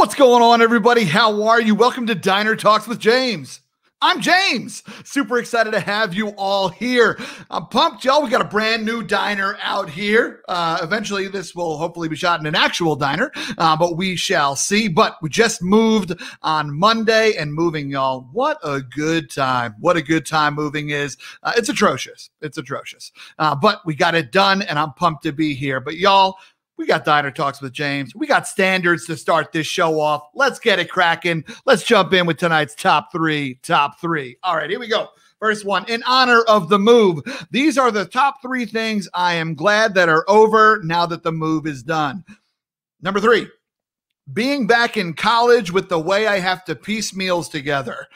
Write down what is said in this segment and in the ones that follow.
What's going on, everybody? How are you? Welcome to Diner Talks with James. I'm James. Super excited to have you all here. I'm pumped, y'all. We got a brand new diner out here. Eventually, this will hopefully be shot in an actual diner, but we shall see. But we just moved on Monday and moving, y'all. What a good time. What a good time moving is. It's atrocious. It's atrocious. But we got it done, and I'm pumped to be here. But y'all, we got Diner Talks with James. We got standards to start this show off. Let's get it cracking. Let's jump in with tonight's top three. All right, here we go. First one, in honor of the move. These are the top three things I am glad that are over now that the move is done. Number 3, being back in college with the way I have to piece meals together,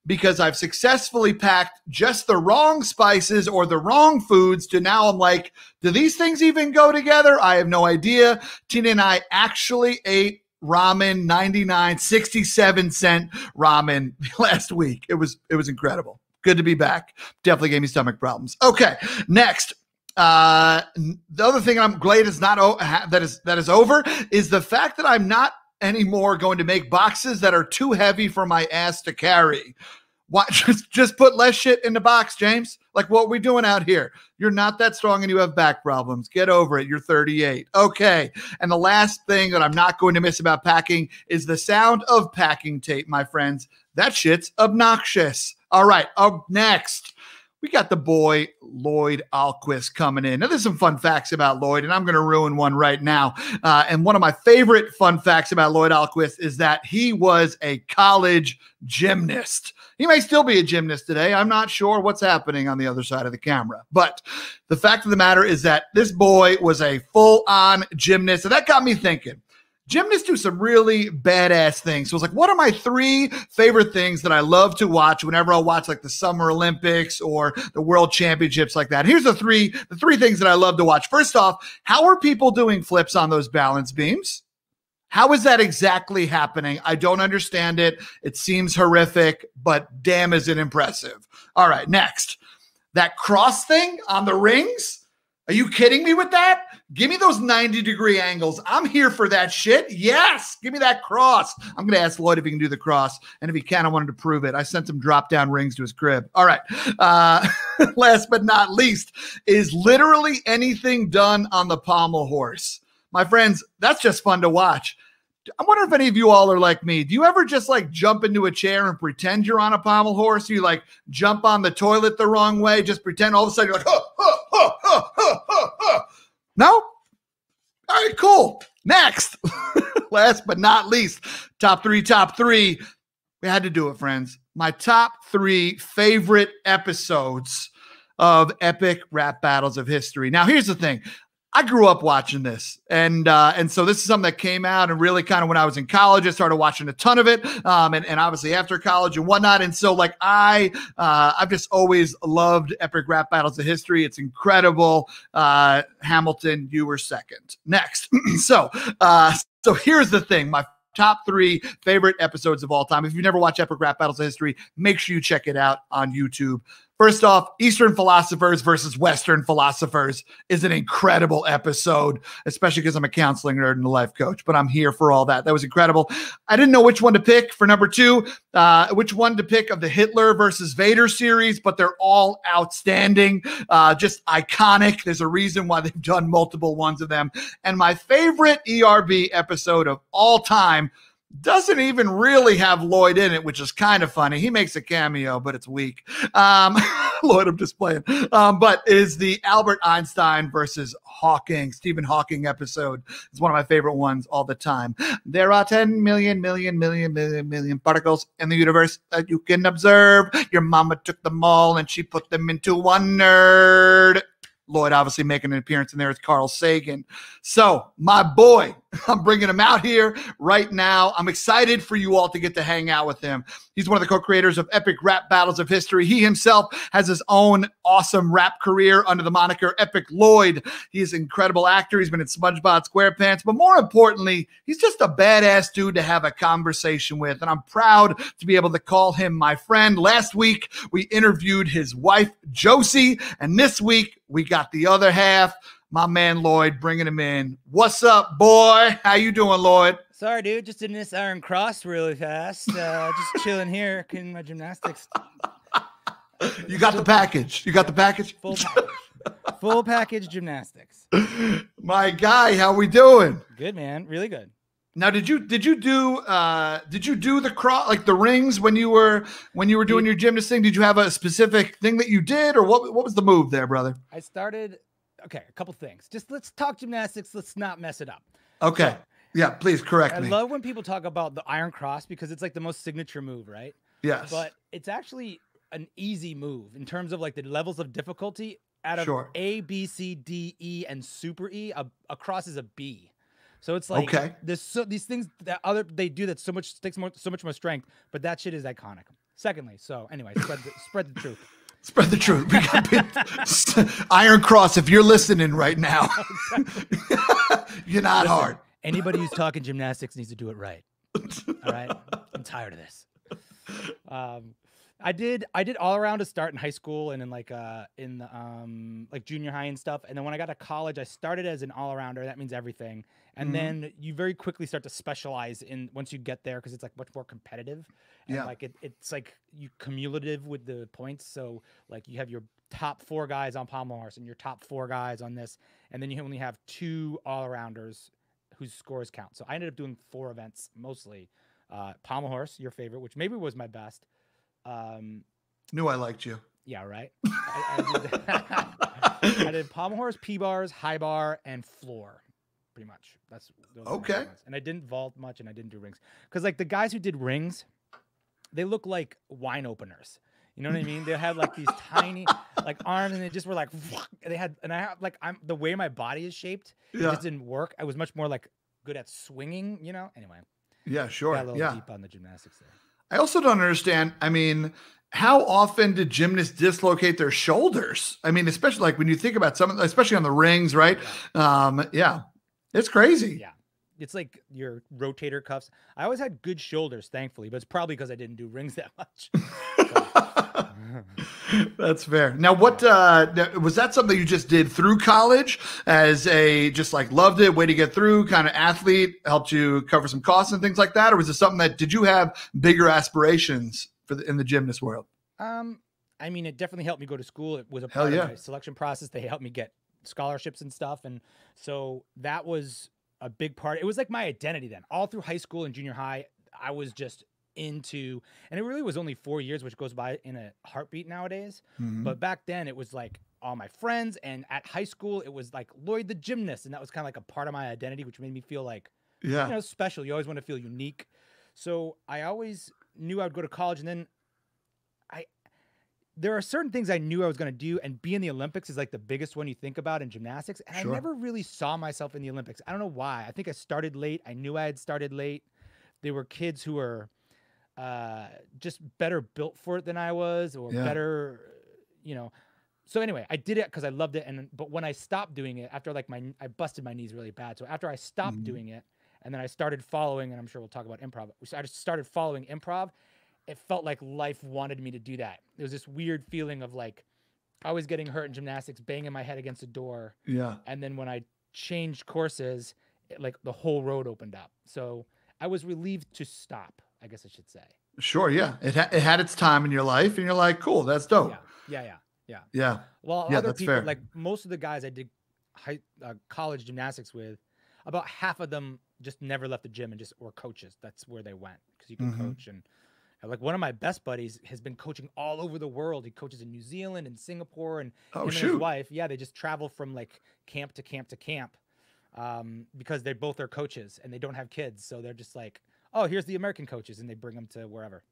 because I've successfully packed just the wrong spices or the wrong foods to now I'm like, do these things even go together? I have no idea. Tina and I actually ate ramen, 67-cent ramen last week. It was incredible. Good to be back. Definitely gave me stomach problems. Okay, next. The other thing I'm glad is not that is over is the fact that I'm not anymore going to make boxes that are too heavy for my ass to carry. Why just put less shit in the box, James? Like what we doing out here? You're not that strong and you have back problems. Get over it. You're 38. Okay. And the last thing that I'm not going to miss about packing is the sound of packing tape, my friends. That shit's obnoxious. All right. Up next, we got the boy Lloyd Ahlquist coming in. Now, there's some fun facts about Lloyd, and I'm going to ruin one right now. And one of my favorite fun facts about Lloyd Ahlquist is that he was a college gymnast. He may still be a gymnast today. I'm not sure what's happening on the other side of the camera. But the fact of the matter is that this boy was a full-on gymnast. And that got me thinking. Gymnasts do some really badass things. So it's like, what are my 3 favorite things that I love to watch whenever I watch like the Summer Olympics or the World Championships like that? Here's the three things that I love to watch. First off, how are people doing flips on those balance beams? How is that exactly happening? I don't understand it. It seems horrific, but damn, is it impressive. All right, next. That cross thing on the rings? Are you kidding me with that? Give me those 90-degree angles. I'm here for that shit. Yes, give me that cross. I'm going to ask Lloyd if he can do the cross. And if he can, I wanted to prove it. I sent him drop-down rings to his crib. All right. Last but not least is literally anything done on the pommel horse. My friends, that's just fun to watch. I wonder if any of you all are like me. Do you ever just like jump into a chair and pretend you're on a pommel horse? You like jump on the toilet the wrong way, just pretend all of a sudden you're like, huh, huh, huh, huh, huh, huh, huh. No? All right, cool. Next, last but not least, top three. We had to do it, friends. My top 3 favorite episodes of epic rap battles of history. Now, here's the thing. I grew up watching this, and so this is something that came out and really kind of when I was in college, I started watching a ton of it, and obviously after college and whatnot. And so like I've just always loved epic rap battles of history. It's incredible. Hamilton, you were second. Next, so here's the thing. My top 3 favorite episodes of all time. If you've never watched epic rap battles of history, make sure you check it out on YouTube. First off, Eastern philosophers versus Western philosophers is an incredible episode, especially because I'm a counseling nerd and a life coach, but I'm here for all that. That was incredible. I didn't know which one to pick for number 2, which one to pick of the Hitler versus Vader series, but they're all outstanding, just iconic. There's a reason why they've done multiple ones of them. And my favorite ERB episode of all time doesn't even really have Lloyd in it, which is kind of funny. He makes a cameo, but it's weak. Lloyd, I'm just playing. But is the Albert Einstein versus Stephen Hawking episode. It's one of my favorite ones all the time. There are 10 million particles in the universe that you can observe. Your mama took them all and she put them into one nerd. Lloyd obviously making an appearance in there as Carl Sagan. So my boy, I'm bringing him out here right now. I'm excited for you all to get to hang out with him. He's one of the co-creators of Epic Rap Battles of History. He himself has his own awesome rap career under the moniker EpicLLOYD. He's an incredible actor. He's been in SpongeBob SquarePants, but more importantly, he's just a badass dude to have a conversation with, and I'm proud to be able to call him my friend. Last week, we interviewed his wife, Josie, and this week, we got the other half, my man Lloyd, bringing him in. What's up, boy? How you doing, Lloyd? Sorry, dude. Just did this iron cross really fast. Just chilling here, in my gymnastics. You got the package. You got the package. Full package. Full package gymnastics. My guy, how we doing? Good, man. Really good. Now, did you do the cross, like the rings when you were doing your gymnast thing? Did you have a specific thing that you did, or what was the move there, brother? I started. Okay, a couple things. Just let's talk gymnastics. Let's not mess it up. Okay. So, yeah, please correct me. I love when people talk about the iron cross because it's like the most signature move, right? Yes. But it's actually an easy move in terms of like the levels of difficulty. Out of Sure. A, B, C, D, E, and Super E, a cross is a B. So it's like there's these things that they do that so much more strength, but that shit is iconic. Secondly, so anyway, spread the truth. Spread the truth. We got Iron Cross. If you're listening right now, you're not hard. Anybody who's talking gymnastics needs to do it right. All right, I'm tired of this. I did all around to start in high school and in like junior high and stuff. And then when I got to college, I started as an all arounder. That means everything. And then you very quickly start to specialize in once you get there because it's like much more competitive. And like it's like you cumulative with the points. So like you have your top 4 guys on pommel horse and your top 4 guys on this, and then you only have 2 all arounders whose scores count. So I ended up doing 4 events mostly. Pommel horse, your favorite, which maybe was my best. Knew I liked you. Yeah, right. I did pommel horse, P-bars, high bar, and floor. Pretty much. That's okay. And I didn't vault much, and I didn't do rings because like the guys who did rings, they look like wine openers. You know what I mean? They had like these tiny like arms, and they just were like they had. And I have like the way my body is shaped. It just didn't work. I was much more like good at swinging. You know. Anyway. Yeah. Sure. Got a little deep on the gymnastics there. I also don't understand. I mean, how often did gymnasts dislocate their shoulders? I mean, especially like when you think about some, especially on the rings, right? Yeah, it's crazy. Yeah, it's like your rotator cuffs. I always had good shoulders, thankfully, but it's probably because I didn't do rings that much. That's fair. Now, what was that something you just did through college as a just like loved it, way to get through kind of athlete, helped you cover some costs and things like that? Or was it something that did you have bigger aspirations for in the gymnast world? I mean, it definitely helped me go to school. It was a part of my selection process. They helped me get scholarships and stuff. And so that was a big part. It was like my identity then. All through high school and junior high, I was just into, and it really was only 4 years, which goes by in a heartbeat nowadays. But back then it was like all my friends, and at high school it was like Lloyd the gymnast, and that was kind of like a part of my identity, which made me feel like special. You always want to feel unique. So I always knew I would go to college, and then there are certain things I knew I was going to do, and be in the Olympics is like the biggest one you think about in gymnastics. And I never really saw myself in the Olympics. I don't know why. I think I started late. I knew I had started late. There were kids who were just better built for it than I was, or better, you know. So anyway, I did it because I loved it. But when I stopped doing it, after like I busted my knees really bad. So after I stopped doing it, and then I started following, and I'm sure we'll talk about improv. I just started following improv. It felt like life wanted me to do that. There was this weird feeling of like always getting hurt in gymnastics, banging my head against a door. Yeah. And then when I changed courses, like the whole road opened up. So I was relieved to stop, I guess I should say. Sure. Yeah. It had its time in your life, and you're like, cool, that's dope. Yeah. Well, other people, fair. Like most of the guys I did college gymnastics with, about half of them just never left the gym and just were coaches. That's where they went, because you can coach. And like one of my best buddies has been coaching all over the world. He coaches in New Zealand and Singapore, and him and his wife, they just travel from like camp to camp to camp, because they both are coaches and they don't have kids. So they're just like, oh, here's the American coaches, and they bring them to wherever.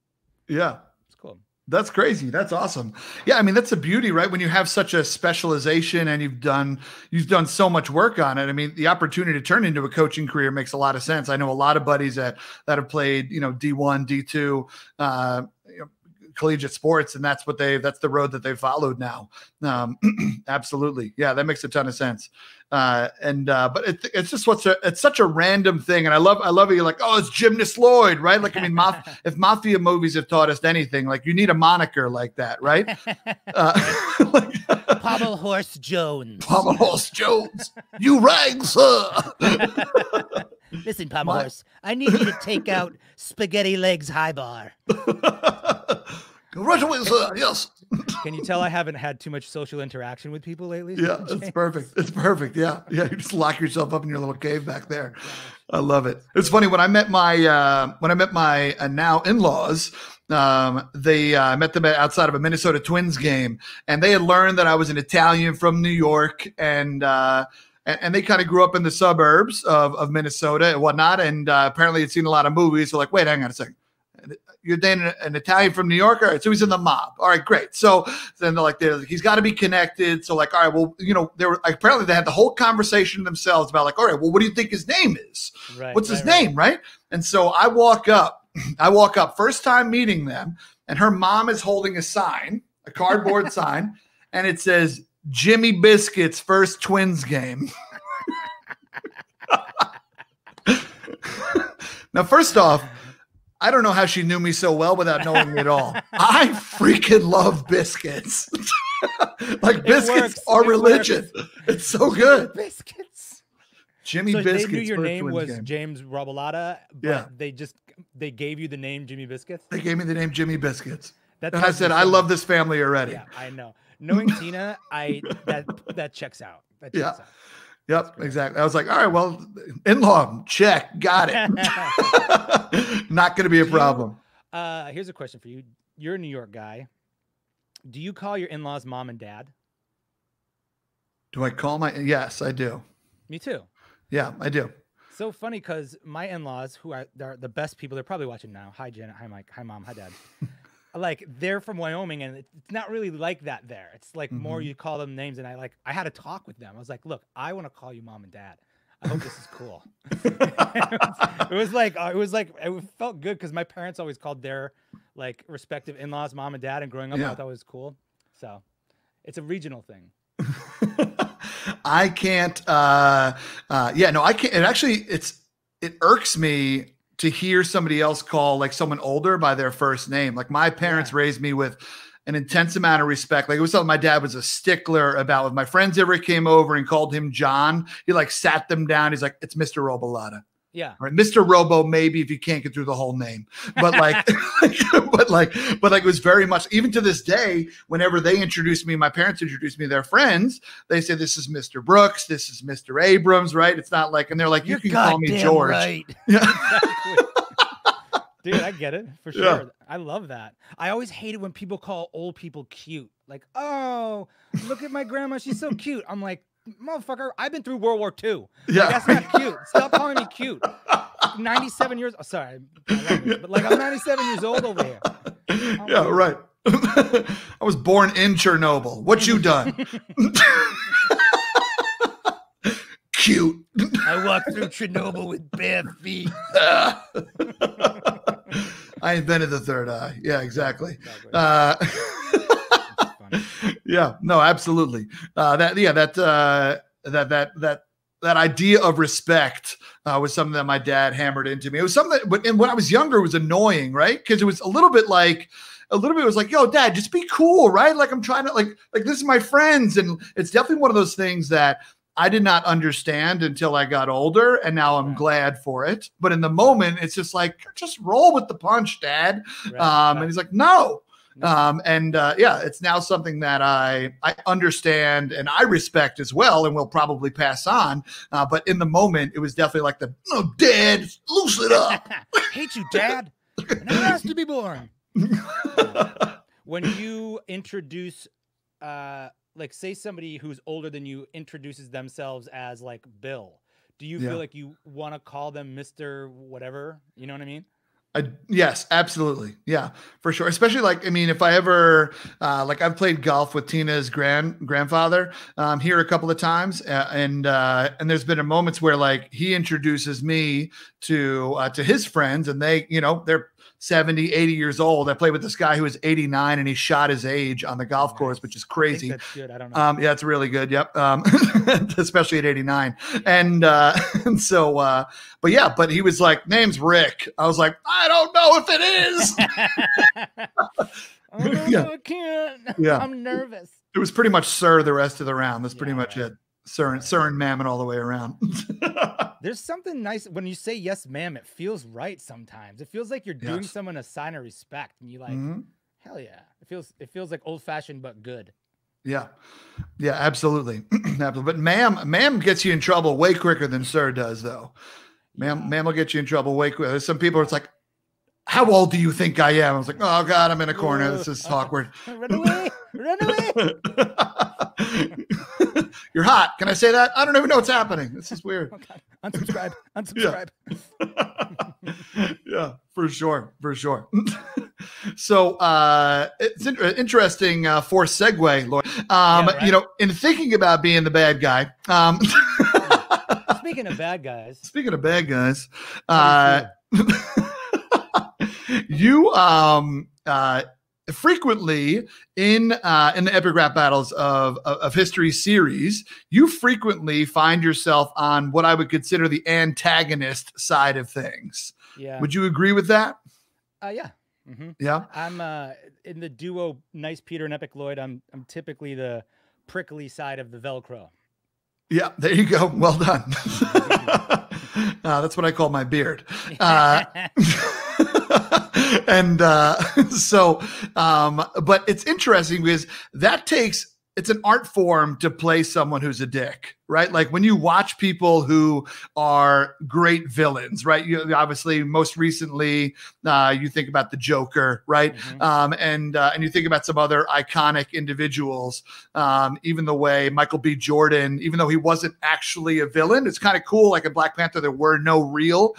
Yeah. It's cool. That's crazy. That's awesome. Yeah. I mean, that's the beauty, right? When you have such a specialization and you've done so much work on it. I mean, the opportunity to turn into a coaching career makes a lot of sense. I know a lot of buddies that have played, D1, D2, collegiate sports, and that's the road that they've followed now. Absolutely. Yeah. That makes a ton of sense. But it's just it's such a random thing. And I love it. You're like, oh, it's Gymnast Lloyd, right? Like, I mean, if mafia movies have taught us anything, like you need a moniker like that, right? Pommel Horse Jones. Pommel Horse Jones. You rang, sir. Listen, Palmer Horse, I need you to take out Spaghetti Legs High Bar. Right away, sir. Yes. Can you tell I haven't had too much social interaction with people lately? Yeah, it's perfect. It's perfect. Yeah. Yeah. You just lock yourself up in your little cave back there. I love it. It's funny when I met my now in-laws, I met them outside of a Minnesota Twins game, and they had learned that I was an Italian from New York, and they kind of grew up in the suburbs of Minnesota and whatnot. And apparently had seen a lot of movies. So like, wait, hang on a second. You're dating an Italian from New York? All right, so he's in the mob. All right, great. So then they're like, he's got to be connected. So like, all right, well, apparently they had the whole conversation themselves about like, all right, well, what do you think his name is? Right, What's his name, right? And so I walk up, first time meeting them, and her mom is holding a sign, a cardboard sign, and it says, Jimmy Biscuit's first Twins game. Now, first off, I don't know how she knew me so well without knowing me at all. I freaking love biscuits. Like biscuits are religion. It's so good. Biscuits. Jimmy so Biscuits. They knew your name was game. James Robillata, but they gave you the name Jimmy Biscuits? They gave me the name Jimmy Biscuits. And I said, I love this family already. Yeah, I know. Knowing Tina, that checks out. That checks out. Yep, exactly. I was like, all right, well, in-law, check, got it. Not going to be a problem. Here's a question for you. You're a New York guy. Do you call your in-laws mom and dad? Do I call yes, I do. Me too. Yeah, I do. So funny because my in-laws, they're the best people, they're probably watching now. Hi, Janet. Hi, Mike. Hi, Mom. Hi, Dad. Like they're from Wyoming, and it's not really like that there. It's like more you call them names, and I had a talk with them. I was like, look, I want to call you Mom and Dad. I hope this is cool. It felt good because my parents always called their like respective in-laws Mom and Dad, and growing up I thought it was cool. So it's a regional thing. I can't. I can't. And actually, it irks me to hear somebody else call like someone older by their first name. Like my parents raised me with an intense amount of respect. Like it was something my dad was a stickler about. If my friends ever came over and called him John, he like sat them down. He's like, it's Mr. Robillata. Yeah. All right. Mr. Robo, maybe if you can't get through the whole name, but like, but it was very much, even to this day, whenever they introduced me, my parents introduced me to their friends, they say, this is Mr. Brooks. This is Mr. Abrams. Right. It's not like, and they're like, you can call me George. Right. Yeah. Exactly. Dude, I get it for sure. Yeah. I love that. I always hated when people call old people cute. Like, oh, look at my grandma. She's so cute. I'm like, motherfucker, I've been through World War II. Yeah. Like, that's not cute. Stop calling me cute. 97 years. Oh, sorry. But like, I'm 97 years old over here. Right. I was born in Chernobyl. What you done? Cute. I walked through Chernobyl with bare feet. I invented the third eye. Yeah, exactly. Yeah, no, absolutely. That idea of respect was something that my dad hammered into me. It was something that, and when I was younger, it was annoying, right? Because it was a little bit was like, yo, Dad, just be cool, right? Like I'm trying to like this is my friends, and it's definitely one of those things that I did not understand until I got older, and now I'm glad for it. But in the moment, it's just like, just roll with the punch, Dad. And he's like, no. It's now something that I understand and I respect as well, and will probably pass on. But in the moment, it was definitely like Dad, loosen it up. I hate you, Dad. I never asked to be born. When you introduce, like say somebody who's older than you introduces themselves as like Bill, do you feel like you want to call them Mr. whatever? You know what I mean? Yes, absolutely. Yeah, for sure. Especially like, I mean, if I ever, I've played golf with Tina's grandfather here a couple of times. And there's been moments where like he introduces me to his friends, and they, they're 70, 80 years old. I played with this guy who was 89, and he shot his age on the golf course, which is crazy. That's good. I don't know. Yeah, it's really good. Yep. Especially at 89. And so, but he was like, name's Rick. I was like, I don't know if it is. I can't. Yeah. I'm nervous. It was pretty much sir the rest of the round. That's pretty much it. Sir and Mammon all the way around. There's something nice when you say yes, ma'am. It feels right sometimes. It feels like you're doing someone a sign of respect, and you like, hell yeah. It feels like old fashioned but good. Yeah, yeah, absolutely. But ma'am gets you in trouble way quicker than sir does, though. Ma'am will get you in trouble way quicker. There's some people. It's like, how old do you think I am? I was like, oh God, I'm in a corner. This is awkward. Run away. Run away. You're hot. Can I say that? I don't even know what's happening. This is weird. Oh God. Unsubscribe. Unsubscribe. Yeah, for sure. So it's interesting for segue, Lloyd. You know, in thinking about being the bad guy. Speaking of bad guys. You frequently in the epic rap battles of history series, you frequently find yourself on what I would consider the antagonist side of things. Yeah. Would you agree with that? Yeah. Mm-hmm. Yeah. I'm in the duo Nice Peter and EpicLLOYD. I'm typically the prickly side of the Velcro. Yeah, there you go. Well done. That's what I call my beard. And but it's interesting because it's an art form to play someone who's a dick, right? Like when you watch people who are great villains, right? You obviously most recently you think about the Joker, right? And you think about some other iconic individuals, even the way Michael B. Jordan, even though he wasn't actually a villain, it's kind of cool. Like in Black Panther, there were no real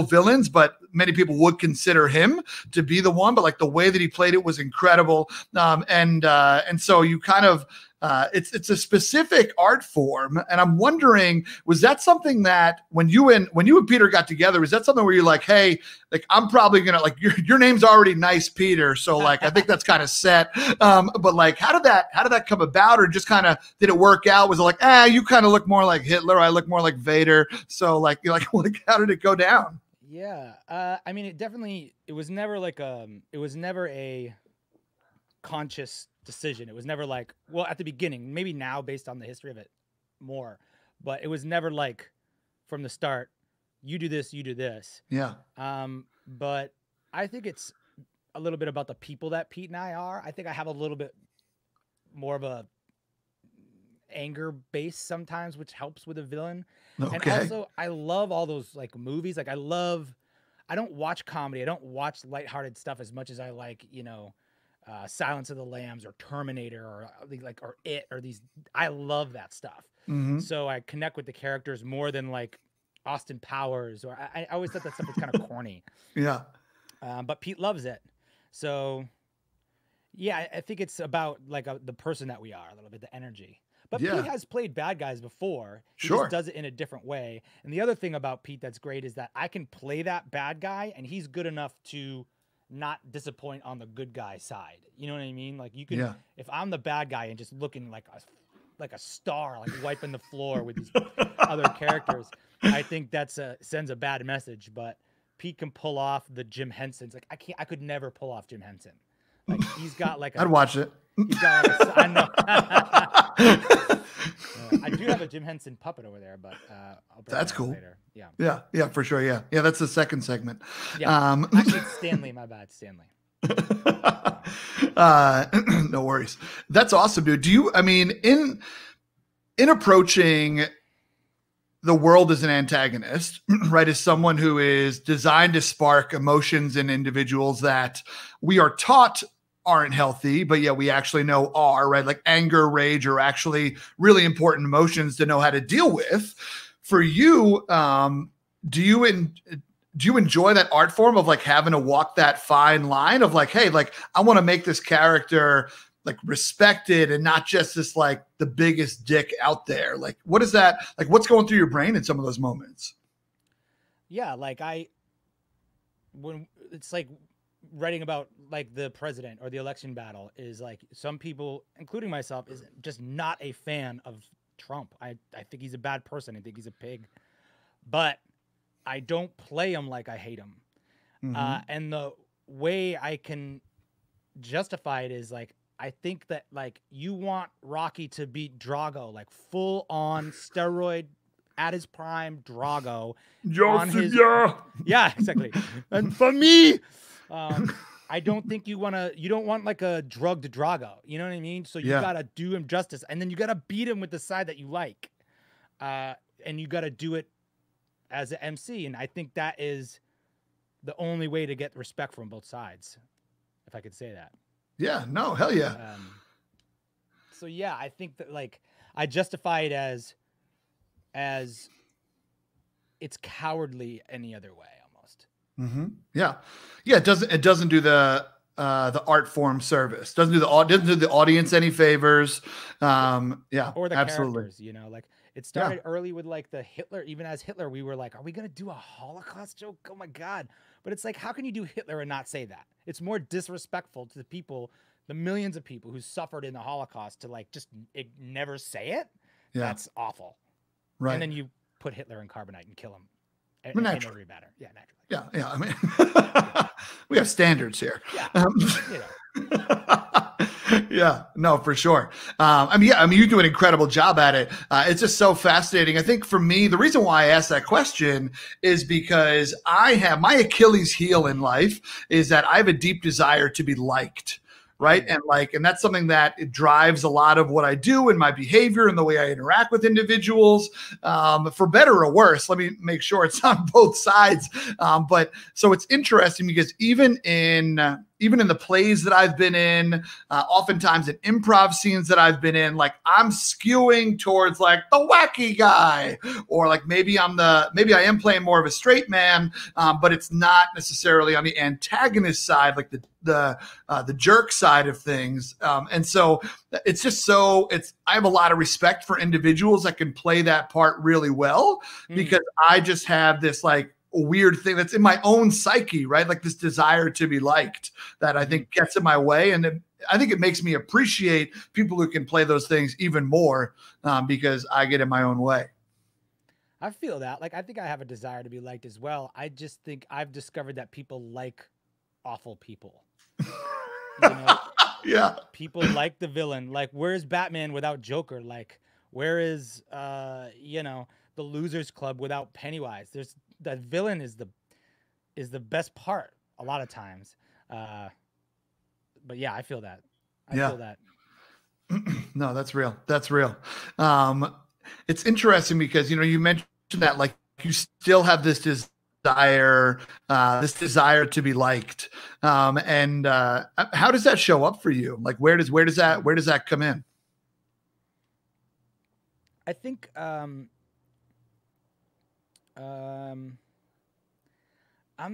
villains, but many people would consider him to be the one. But like the way that he played it was incredible, and so you kind of it's a specific art form, and I'm wondering, was that something that when you and Peter got together, was that something where you're like, hey, like I'm probably gonna like your name's already Nice Peter, so like I think that's kind of set. But like, how did that come about, or just kind of did it work out? Was it like, you kind of look more like Hitler, I look more like Vader, so like you're like how did it go down? Yeah, I mean, it was never a conscious decision. It was never like, well, at the beginning, maybe now based on the history of it more, but it was never like from the start, you do this. Yeah. But I think it's a little bit about the people that Pete and I are. I think I have a little bit more of a anger base sometimes, which helps with a villain. Okay. And also I love all those like movies. Like I don't watch comedy. I don't watch lighthearted stuff as much as I like, Silence of the Lambs or Terminator or It or these. I love that stuff. So I connect with the characters more than like Austin Powers, or I always thought that stuff was kind of corny. Yeah. But Pete loves it. So yeah, I think it's about like the person that we are, a little bit, the energy. But Pete has played bad guys before. He just does it in a different way. And the other thing about Pete that's great is that I can play that bad guy, and he's good enough to not disappoint on the good guy side. You know what I mean? Like you can, if I'm the bad guy and just looking like a star, like wiping the floor with these other characters, I think that's sends a bad message. But Pete can pull off the Jim Henson's. Like I could never pull off Jim Henson. Like he's got like I'd watch it. He's got like I know. I do have a Jim Henson puppet over there, but I'll bring that's that cool. later. Yeah, for sure. Yeah, that's the second segment. Yeah, actually, it's Stanley. My bad, Stanley. No worries. That's awesome, dude. In approaching the world as an antagonist, right, as someone who is designed to spark emotions in individuals that we are taught aren't healthy, but yeah, we actually know are, right? Like anger, rage are actually really important emotions to know how to deal with. For you, do you enjoy that art form of like having to walk that fine line of like, hey, like I want to make this character like respected and not just this like the biggest dick out there? Like, what is that? Like, what's going through your brain in some of those moments? Yeah, like when it's like writing about like the president or the election battle is like some people, including myself, is just not a fan of Trump. I think he's a bad person. I think he's a pig, but I don't play him like I hate him. And the way I can justify it is like I think that like you want Rocky to beat Drago, like full on steroid at his prime Drago. Yeah, exactly. And for me, I don't think you don't want like a drugged Drago. You know what I mean? So you gotta do him justice, and then you gotta beat him with the side that you like. And you gotta do it as an MC. And I think that is the only way to get respect from both sides, if I could say that. Yeah, no, hell yeah. So yeah, I think that like I justify it as it's cowardly any other way almost. Mm-hmm. Yeah. Yeah. It doesn't do the art form service. Doesn't do the audience any favors. Yeah. Or the absolutely. Characters, you know, like it started early with like the Hitler, even as Hitler, we were like, are we going to do a Holocaust joke? Oh my God. But it's like, how can you do Hitler and not say that? It's more disrespectful to the people, the millions of people who suffered in the Holocaust to like, just never say it. Yeah. That's awful. Right. And then you put Hitler in carbonite and kill him. Naturally. Yeah, naturally. Yeah. I mean, we have standards here. Yeah. You know. Yeah, no, for sure. I mean, you do an incredible job at it. It's just so fascinating. I think for me, the reason why I asked that question is because I have my Achilles heel in life is that I have a deep desire to be liked. Right. And that's something that it drives a lot of what I do and my behavior and the way I interact with individuals, for better or worse. Let me make sure it's on both sides. But so it's interesting because even in the plays that I've been in, oftentimes in improv scenes that I've been in, like I'm skewing towards like the wacky guy, or like maybe I am playing more of a straight man, but it's not necessarily on the antagonist side, like the jerk side of things. And so it's just I have a lot of respect for individuals that can play that part really well, because I just have this like weird thing that's in my own psyche, right? Like this desire to be liked that I think gets in my way. And I think it makes me appreciate people who can play those things even more, because I get in my own way. I feel that. Like, I think I have a desire to be liked as well. I just think I've discovered that people like awful people. You know? Yeah. People like the villain. Like, where's Batman without Joker? Like, where is, the Losers Club without Pennywise? The villain is the best part a lot of times. But yeah, I feel that. I feel that. No, that's real. That's real. It's interesting because, you mentioned that like you still have this desire to be liked. And how does that show up for you? Like, where does that come in? I think, I'm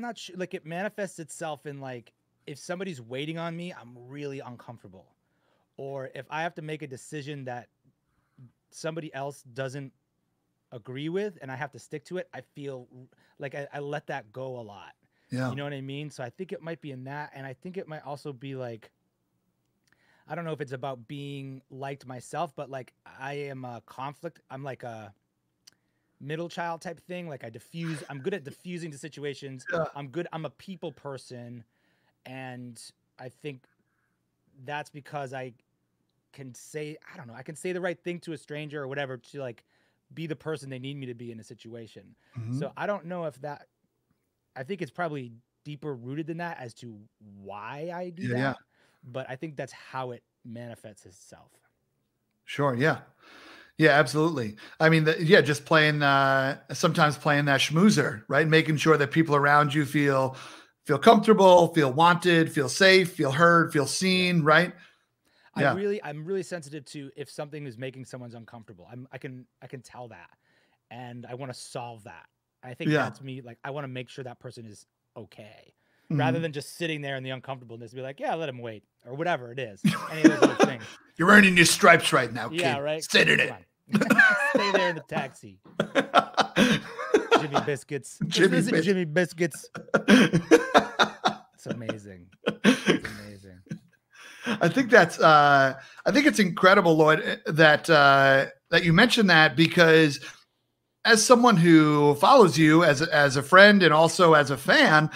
not sure, like it manifests itself in like, if somebody's waiting on me, I'm really uncomfortable. Or if I have to make a decision that somebody else doesn't agree with and I have to stick to it, I feel like I let that go a lot. Yeah. You know what I mean? So I think it might be in that. And I think it might also be like, I don't know if it's about being liked myself, but like I am a conflict. I'm like a middle child type thing. Like I'm good at diffusing the situations. Yeah. I'm a people person. And I think that's because I can say the right thing to a stranger or whatever to like be the person they need me to be in a situation. Mm-hmm. So I don't know if I think it's probably deeper rooted than that as to why I do that. Yeah. But I think that's how it manifests itself. Sure. Yeah. Yeah, absolutely. I mean, just playing, sometimes playing that schmoozer, right? Making sure that people around you feel comfortable, feel wanted, feel safe, feel heard, feel seen, right? Yeah. I'm really sensitive to if something is making someone's uncomfortable. I can tell that, and I want to solve that. I think that's me. Like, I want to make sure that person is okay, rather than just sitting there in the uncomfortableness. Be like, yeah, let him wait, or whatever it is. Any of those other things. You're earning your stripes right now, kid. Yeah, right. Sit in it. Stay there in the taxi. Jimmy Biscuits. Jimmy Biscuits. It's amazing. It's amazing. I think it's incredible, Lloyd, that you mentioned that, because as someone who follows you as a friend and also as a fan,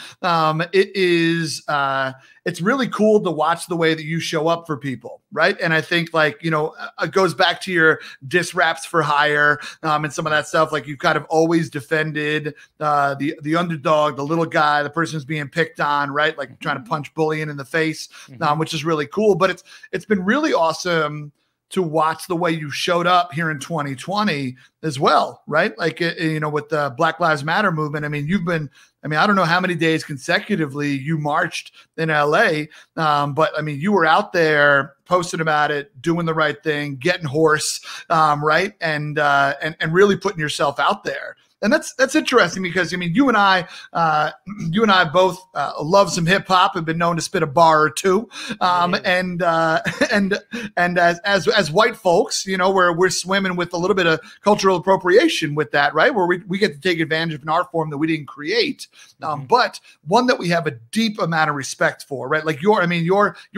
it's really cool to watch the way that you show up for people, right? And I think, like, it goes back to your diss raps for hire, and some of that stuff. Like, you've kind of always defended the underdog, the little guy, the person who's being picked on, right? Like trying to punch bullying in the face, which is really cool. But it's been really awesome to watch the way you showed up here in 2020 as well, right? Like, with the Black Lives Matter movement. I mean, I don't know how many days consecutively you marched in LA, but I mean, you were out there posting about it, doing the right thing, getting hoarse, right? And really putting yourself out there. And that's interesting because, I mean, you and I both love some hip hop, have been known to spit a bar or two, and as white folks, we're swimming with a little bit of cultural appropriation with that, right? Where we get to take advantage of an art form that we didn't create, but one that we have a deep amount of respect for, right? Like your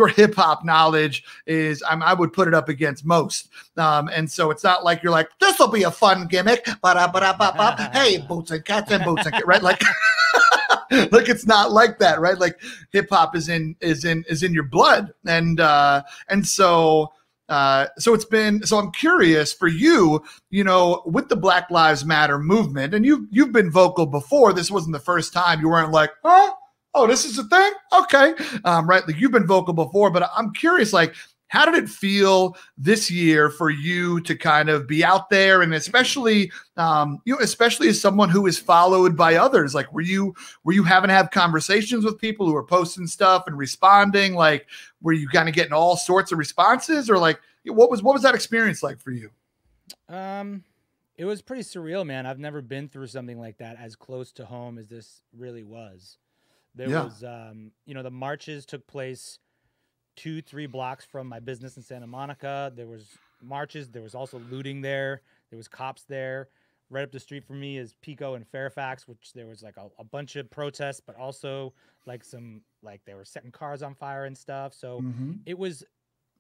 hip hop knowledge is, I would put it up against most, and so it's not like you're like, this will be a fun gimmick, hey, boots and cats and boots and cats, right? Like, like, it's not like that, right? Like, hip hop is in your blood, and so it's been. So I'm curious for you, with the Black Lives Matter movement, and you've been vocal before. This wasn't the first time. You weren't like, huh? Oh, this is a thing? Okay, right? Like, you've been vocal before, but I'm curious, like, how did it feel this year for you to kind of be out there, and especially as someone who is followed by others? Like, were you having to have conversations with people who were posting stuff and responding? Like, were you kind of getting all sorts of responses, or like, what was that experience like for you? It was pretty surreal, man. I've never been through something like that as close to home as this really was. There was, the marches took place 2-3 blocks from my business in Santa Monica. There was marches. There was also looting there. There was cops there. Right up the street from me is Pico and Fairfax, which there was like a bunch of protests, but also like they were setting cars on fire and stuff. So it was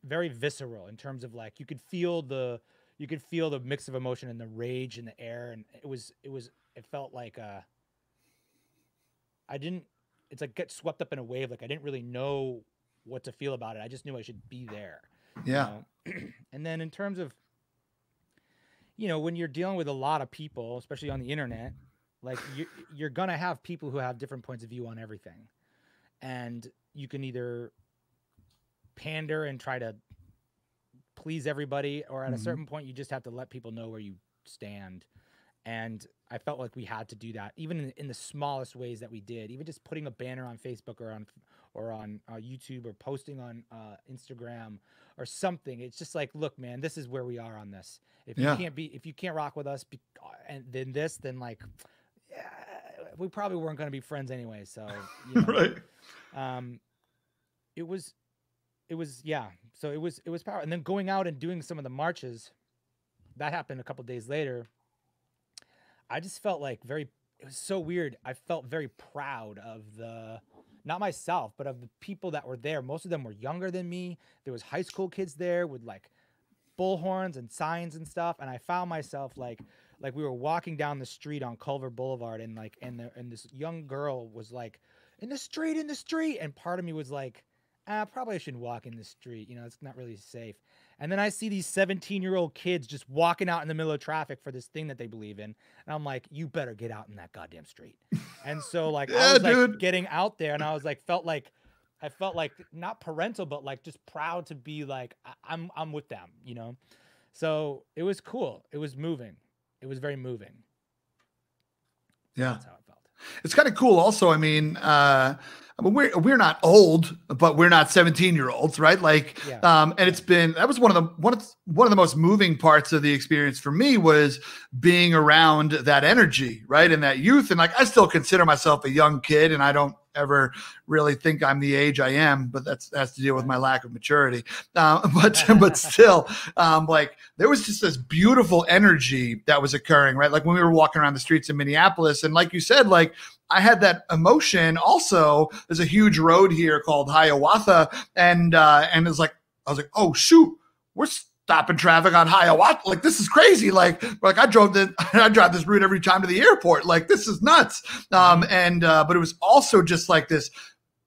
very visceral in terms of, like, you could feel the mix of emotion and the rage in the air. And it felt like, it's like get swept up in a wave. Like, I didn't really know what to feel about it. I just knew I should be there. Yeah. And then in terms of, when you're dealing with a lot of people, especially on the internet, like, you're going to have people who have different points of view on everything. And you can either pander and try to please everybody, or at a certain point, you just have to let people know where you stand. And I felt like we had to do that, even in the smallest ways that we did, even just putting a banner on Facebook or on YouTube, or posting on Instagram or something. It's just like, look, man, this is where we are on this. If you can't rock with us, then like, we probably weren't going to be friends anyway. So, right. It was So it was powerful. And then going out and doing some of the marches, that happened a couple days later. I just felt like it was so weird. I felt very proud of not myself, but of the people that were there. Most of them were younger than me. There was high school kids there with like bullhorns and signs and stuff. And I found myself like we were walking down the street on Culver Boulevard, and this young girl was like, in the street. And part of me was like, probably I shouldn't walk in the street. It's not really safe. And then I see these 17-year-old kids just walking out in the middle of traffic for this thing that they believe in. And I'm like, you better get out in that goddamn street. And so like, I was like getting out there, and I was like, I felt like not parental, but like just proud to be like, I'm with them, So it was cool. It was moving. It was very moving. Yeah. That's how it felt. It's kind of cool also. I mean, we're not old, but we're not 17-year-olds, right? Like, and that was one of the most moving parts of the experience for me, was being around that energy, right? And that youth. And like, I still consider myself a young kid, and I don't ever really think I'm the age I am, but that has to deal with my lack of maturity. But still, like, there was just this beautiful energy that was occurring, right? Like when we were walking around the streets in Minneapolis, and like you said, like, I had that emotion. Also, there's a huge road here called Hiawatha, and it's like, I was like, oh shoot, we're stopping traffic on Hiawatha. Like, this is crazy. Like I drive this route every time to the airport. Like, this is nuts. But it was also just like this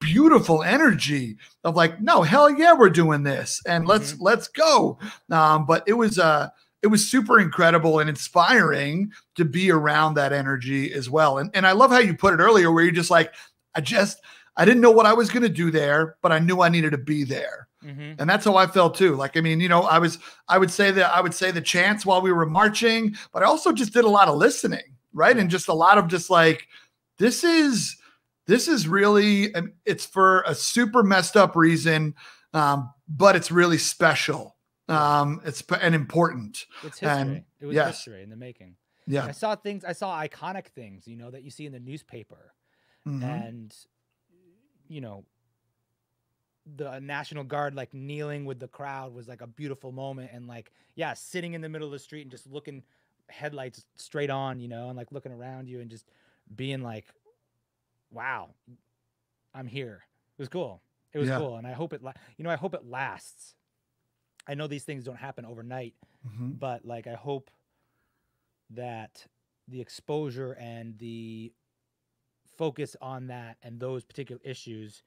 beautiful energy of like, no, hell yeah, we're doing this, and let's go. But it was super incredible and inspiring to be around that energy as well. And I love how you put it earlier, where you're just like, I didn't know what I was going to do there, but I knew I needed to be there. And that's how I felt too. Like, I mean, you know, I would say the chants while we were marching, but I also just did a lot of listening, right? And just a lot of just like, this is really, it's for a super messed up reason, but it's really special. It's and important. It's history. And, it was history in the making. Yeah. I saw iconic things, you know, that you see in the newspaper. And, you know, the National Guard, like kneeling with the crowd was like a beautiful moment. And like, yeah, sitting in the middle of the street and just looking headlights straight on, you know, and like looking around you and just being like, wow, I'm here. It was cool. It was cool. And I hope I hope it lasts. I know these things don't happen overnight, but like, I hope that the exposure and the focus on that and those particular issues,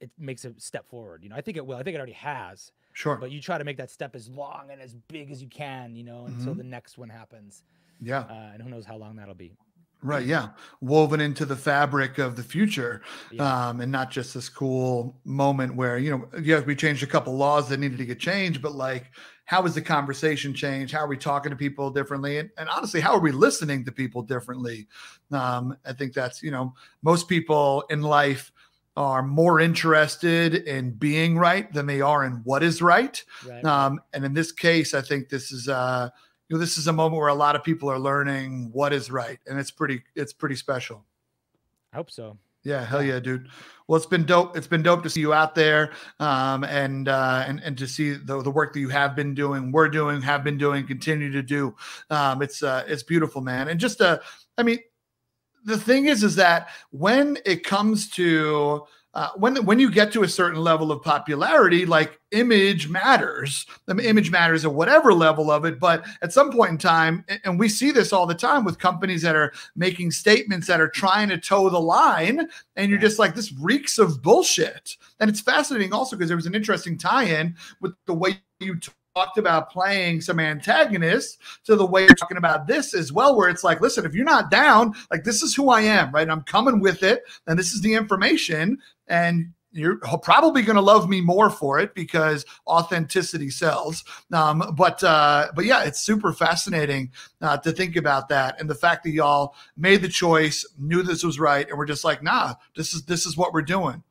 it makes a step forward. You know, I think it will. I think it already has. Sure. But you try to make that step as long and as big as you can, you know, until the next one happens. Yeah. And who knows how long that'll be. Right. Yeah. Woven into the fabric of the future. And not just this cool moment where, you know, yes, we changed a couple laws that needed to get changed, but like, how is the conversation changed? How are we talking to people differently? And honestly, how are we listening to people differently? I think that's, you know, most people in life are more interested in being right than they are in what is right. And in this case, I think this is, you know, this is a moment where a lot of people are learning what is right, and it's pretty special. I hope so. Yeah, hell yeah, dude. Well, it's been dope. It's been dope to see you out there, and to see the work that you have been doing, have been doing, continue to do. It's beautiful, man. And just I mean, the thing is that when it comes to when you get to a certain level of popularity, like image matters. I mean, image matters at whatever level of it. But at some point in time, and we see this all the time with companies that are making statements that are trying to toe the line, and you're just like, this reeks of bullshit. And it's fascinating also because there was an interesting tie-in with the way you talked about playing some antagonists to the way you're talking about this as well, where it's like, listen, if you're not down, like, this is who I am, right? I'm coming with it, and this is the information, and you're probably going to love me more for it because authenticity sells. But yeah, it's super fascinating to think about that, and the fact that y'all made the choice, knew this was right, and we're just like, nah, this is what we're doing.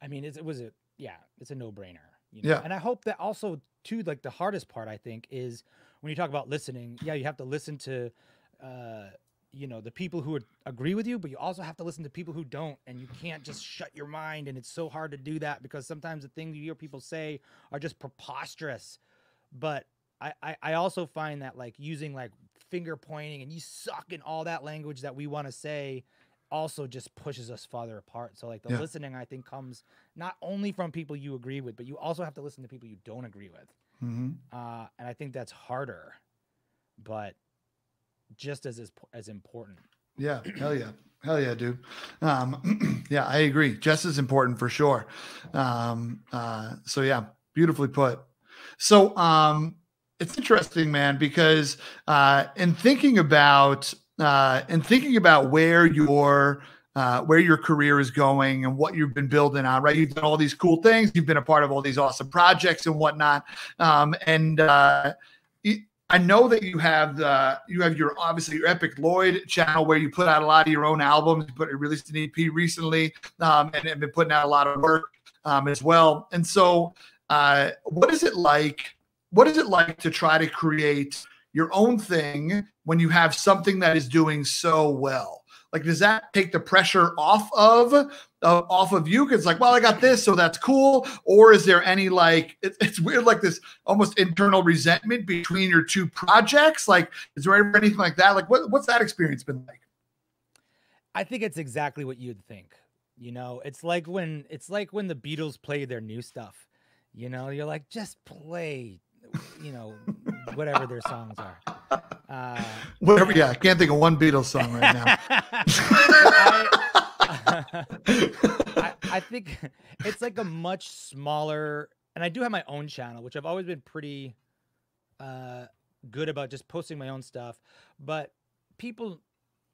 I mean, it's a no-brainer. You know? Yeah. And I hope that also too, like, the hardest part, I think, is when you talk about listening, you have to listen to, you know, the people who agree with you, but you also have to listen to people who don't, and you can't just shut your mind. And it's so hard to do that because sometimes the things you hear people say are just preposterous. But I also find that, like, using like finger pointing and you suck and all that language that we want to say also just pushes us farther apart. So like the listening, I think, comes not only from people you agree with, but you also have to listen to people you don't agree with. And I think that's harder, but just as important. Yeah. Hell yeah, dude. Yeah, I agree. Just as important for sure. So yeah, beautifully put. So it's interesting, man, because in thinking about where your career is going and what you've been building on, right? You've done all these cool things. You've been a part of all these awesome projects and whatnot. I know that you have your EpicLLOYD channel where you put out a lot of your own albums. You released an EP recently, and have been putting out a lot of work as well. And so, what is it like? What is it like to try to create your own thing when you have something that is doing so well? Like, does that take the pressure off of you? Because, like, well, I got this, so that's cool. Or is there any, like, it's weird, like this almost internal resentment between your two projects? Like, is there ever anything like that? Like, what's that experience been like? I think it's exactly what you'd think. You know, it's like when the Beatles play their new stuff. You know, you're like, just play, you know, whatever their songs are. Whatever. Yeah, I can't think of one Beatles song right now. I think it's like a much smaller, and I do have my own channel, which I've always been pretty good about just posting my own stuff. But people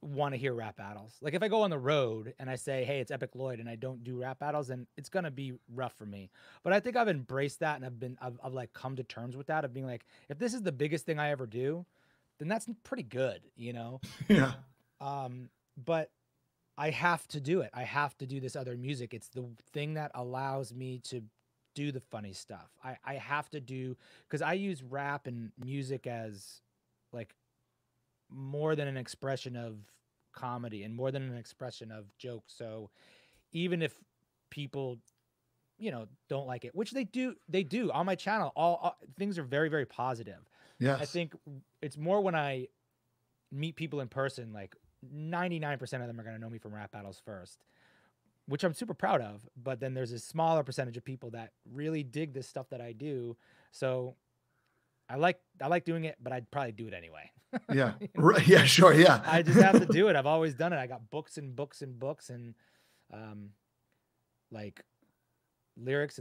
want to hear rap battles. Like if I go on the road and I say, hey, it's EpicLLOYD, and I don't do rap battles, then it's gonna be rough for me. But I think I've embraced that, and I've like come to terms with that, of being like, if this is the biggest thing I ever do, then that's pretty good, you know? Yeah. But I have to do it. I have to do this other music. It's the thing that allows me to do the funny stuff. I have to do, because I use rap and music as like more than an expression of comedy and more than an expression of jokes. So even if people, you know, don't like it, which they do on my channel, all things are very, very positive. Yes. I think it's more when I meet people in person, like 99% of them are going to know me from rap battles first, which I'm super proud of. But then there's a smaller percentage of people that really dig this stuff that I do. So I like doing it, but I'd probably do it anyway. Yeah. Right. Yeah, sure. Yeah. I just have to do it. I've always done it. I got books and books and books and like lyrics,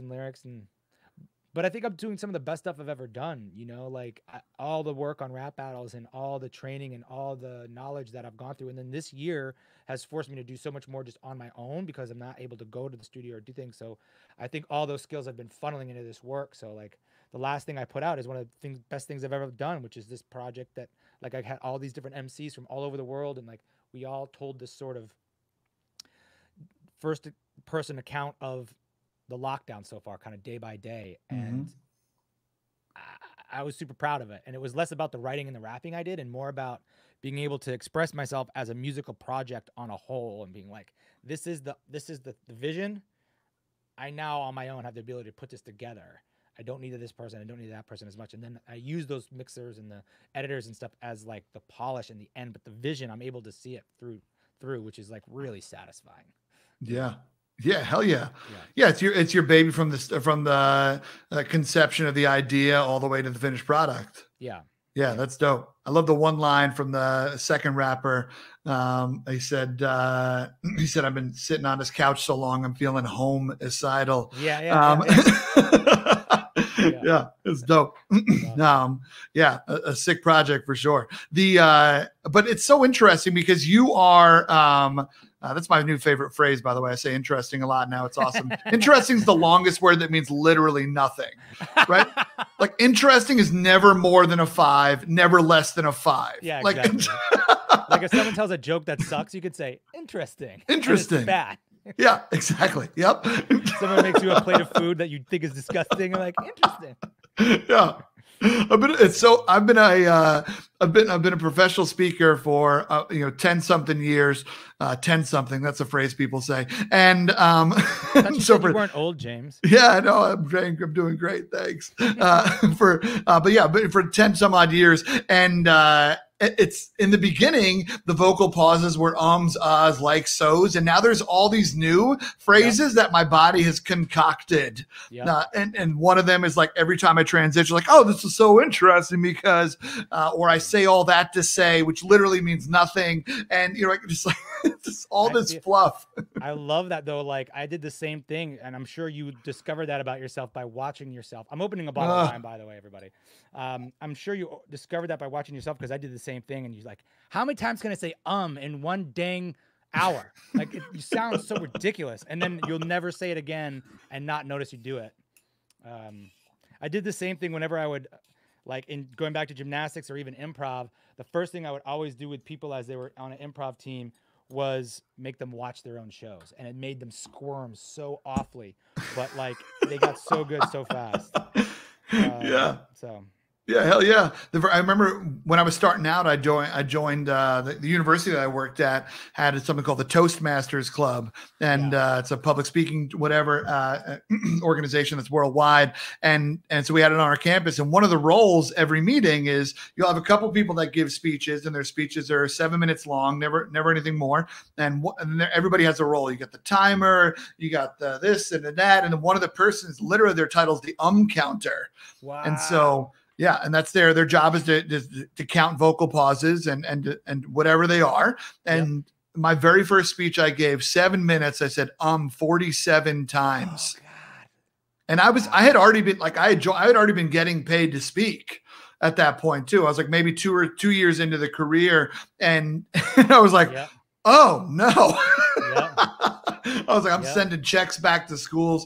but I think I'm doing some of the best stuff I've ever done, you know, like all the work on rap battles and all the training and all the knowledge that I've gone through. And then this year has forced me to do so much more just on my own, because I'm not able to go to the studio or do things. So I think all those skills have been funneling into this work. So like the last thing I put out is one of the best things I've ever done, which is this project that like I had all these different MCs from all over the world. And like, we all told this sort of first person account of the lockdown so far, kind of day by day. And I was super proud of it. And it was less about the writing and the rapping I did, and more about being able to express myself as a musical project on a whole, and being like, this is the vision. I now on my own have the ability to put this together. I don't need this person. I don't need that person as much. And then I use those mixers and the editors and stuff as like the polish in the end, but the vision, I'm able to see it through, which is like really satisfying. Yeah. Yeah, hell yeah. Yeah, it's your baby from the conception of the idea all the way to the finished product. Yeah. Yeah, that's dope. I love the one line from the second rapper. He said, I've been sitting on this couch so long, I'm feeling homicidal. Yeah. Yeah, it's dope. Yeah, a sick project for sure. But it's so interesting because you are, that's my new favorite phrase, by the way. I say interesting a lot now. It's awesome. Interesting is the longest word that means literally nothing, right? Like interesting is never more than a 5, never less than a 5. Yeah, like, exactly. Like if someone tells a joke that sucks, you could say interesting. Interesting. It's bad. Yeah, exactly. Yep. Someone makes you a plate of food that you think is disgusting. You're like, interesting. Yeah. I've been a professional speaker for 10 something years, 10 something. That's a phrase people say. And so you weren't old, James. Yeah, I know. I'm doing great. Thanks. But for 10 some odd years, and it's in the beginning, the vocal pauses were ums, ahs, like so's, and now there's all these new phrases that my body has concocted. And one of them is like every time I transition, like, oh, this is so interesting because, or I say all that to say, which literally means nothing, and you're like just all this fluff. I love that though. Like I did the same thing, and I'm sure you discovered that about yourself by watching yourself. I'm opening a bottle of wine, by the way, everybody. I'm sure you discovered that by watching yourself, because I did the same thing. And you're like, how many times can I say in one dang hour? Like you sound so ridiculous, and then you'll never say it again and not notice you do it. I did the same thing whenever I would, like in going back to gymnastics or even improv. The first thing I would always do with people as they were on an improv team was make them watch their own shows, and it made them squirm so awfully, but like they got so good so fast. Yeah. So Yeah, hell yeah. I remember when I was starting out, I joined the university that I worked at had something called the Toastmasters Club. And it's a public speaking, whatever, organization that's worldwide. And so we had it on our campus. And one of the roles every meeting is you'll have a couple people that give speeches, and their speeches are 7 minutes long, never anything more. And everybody has a role. You got the timer, you got the this and the that. And then one of the persons, literally their title is the counter. Wow. And so, yeah, and that's their job is to count vocal pauses and whatever they are. And my very first speech I gave, 7 minutes, I said 47 times. Oh, God. And I had already been like I had already been getting paid to speak at that point too. I was like maybe 2 years into the career, and I was like, oh no. I was like, I'm sending checks back to schools.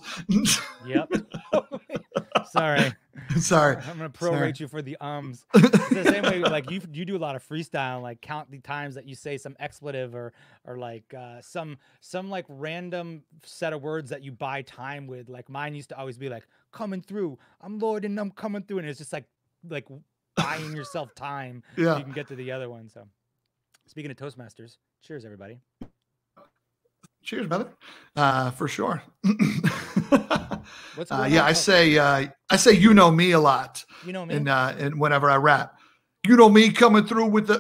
Sorry. I'm gonna prorate you for the ums. It's the same way, like you do a lot of freestyle, like count the times that you say some expletive or like some like random set of words that you buy time with. Like mine used to always be like coming through. I'm Lloyd and I'm coming through, and it's just like buying yourself time so you can get to the other one. So speaking of Toastmasters, cheers everybody. Cheers, brother. For sure. What's I say you know me a lot. You know me. And whenever I rap, you know me coming through with the.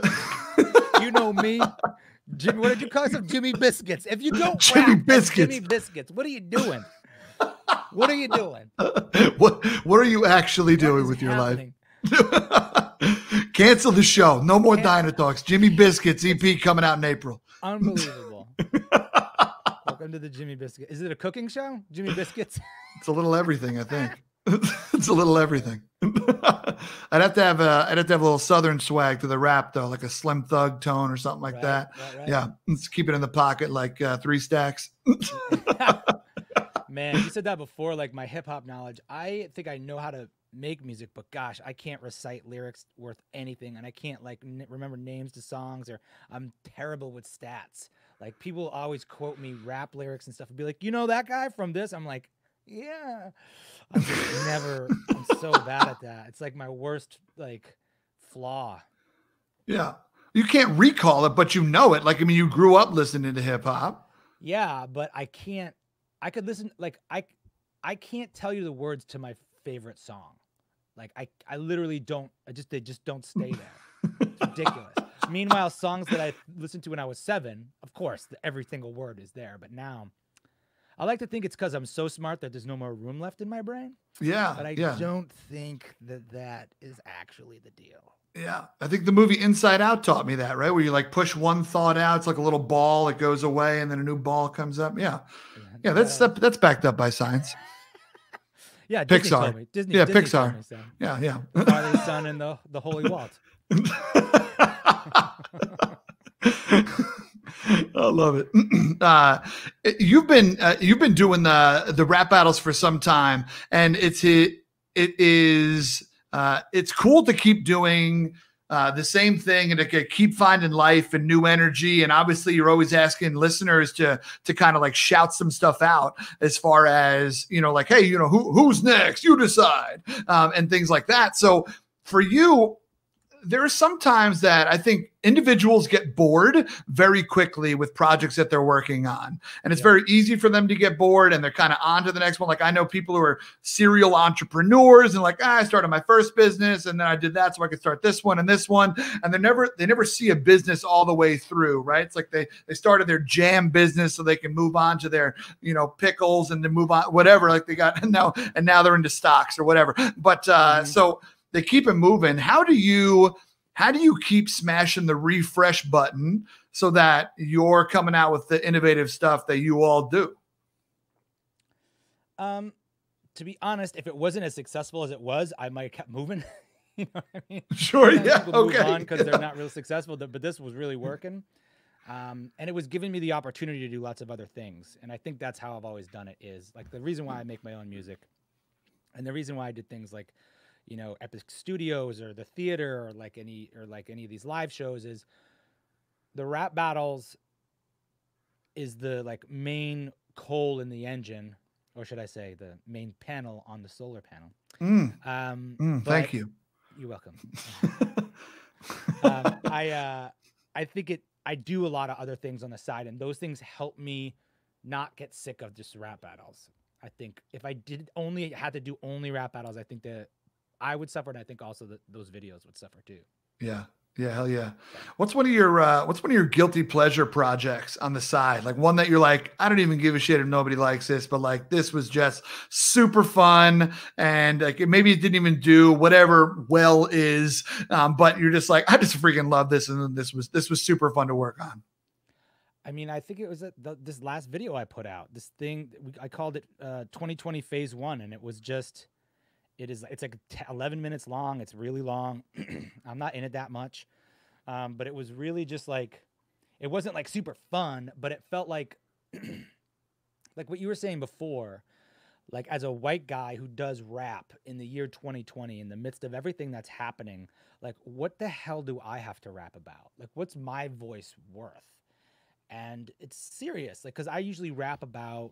You know me. Jimmy, what did you call yourself? Jimmy Biscuits. If you don't Jimmy rap, Biscuits. Jimmy Biscuits. What are you doing? What are you doing? What are you actually doing with your life? Cancel the show. No more Diner Talks. Jimmy Biscuits EP coming out in April. Unbelievable. Welcome to the Jimmy Biscuit. Is it a cooking show? Jimmy Biscuits? It's a little everything, I think. It's a little everything. I'd have to have a little Southern swag to the rap though, like a Slim Thug tone or something like that. Right. Yeah, let's keep it in the pocket like 3 stacks. Man, you said that before. Like my hip hop knowledge, I think I know how to make music, but gosh, I can't recite lyrics worth anything, and I can't like remember names to songs, or I'm terrible with stats. Like people always quote me rap lyrics and stuff and be like, you know that guy from this? I'm like, yeah. I'm so bad at that. It's like my worst like flaw. Yeah. You can't recall it, but you know it. Like, I mean, you grew up listening to hip hop. Yeah, but I could listen, like I can't tell you the words to my favorite song. Like I literally don't, they just don't stay there. It's ridiculous. Meanwhile, songs that I listened to when I was 7, of course, every single word is there. But now, I like to think it's because I'm so smart that there's no more room left in my brain. Yeah. But I don't think that is actually the deal. Yeah. I think the movie Inside Out taught me that, right? Where you like push one thought out, it's like a little ball, it goes away, and then a new ball comes up. Yeah. Yeah, that's backed up by science. Yeah, Pixar. Disney Pixar. told me so. Yeah. Father, Son, and the Holy Walt. I love it. You've been doing the rap battles for some time, and it's cool to keep doing the same thing and to keep finding life and new energy. And obviously you're always asking listeners to kind of like shout some stuff out as far as, like, hey, who's next? You decide, and things like that. So for you, there are some times that I think individuals get bored very quickly with projects that they're working on. And it's very easy for them to get bored, and they're kind of on to the next one. Like I know people who are serial entrepreneurs and like, I started my first business and then I did that so I could start this one and this one. And they never see a business all the way through, right? It's like they started their jam business so they can move on to their, pickles and then move on, whatever, like they got and now they're into stocks or whatever. But so they keep it moving. How do you keep smashing the refresh button so that you're coming out with the innovative stuff that you all do? To be honest, if it wasn't as successful as it was, I might have kept moving. You know what I mean? Sure. Sometimes Yeah. people Okay. move on because they're not real successful, but this was really working. And it was giving me the opportunity to do lots of other things. And I think that's how I've always done it, is like the reason why I make my own music and the reason why I did things like, Epic Studios or the theater or like any of these live shows is the rap battles is the like main coal in the engine, or should I say the main panel on the solar panel. Thank you. You're welcome. I think I do a lot of other things on the side, and those things help me not get sick of just rap battles. I think if I had to do only rap battles, I think that I would suffer, and I think also that those videos would suffer too. Yeah. Yeah, hell yeah. What's one of your guilty pleasure projects on the side? Like one that you're like, I don't even give a shit if nobody likes this, but like this was just super fun, and like maybe it didn't even do whatever well is, but you're just like, I just freaking love this, and this was super fun to work on. I mean, I think it was this last video I put out. This thing I called it 2020 Phase 1, and it was just. It's like 11 minutes long. It's really long. I'm not in it that much. But it was really just like, it wasn't like super fun, but it felt like, like what you were saying before, like as a white guy who does rap in the year 2020, in the midst of everything that's happening, like what the hell do I have to rap about? Like what's my voice worth? And it's serious. Like, cause I usually rap about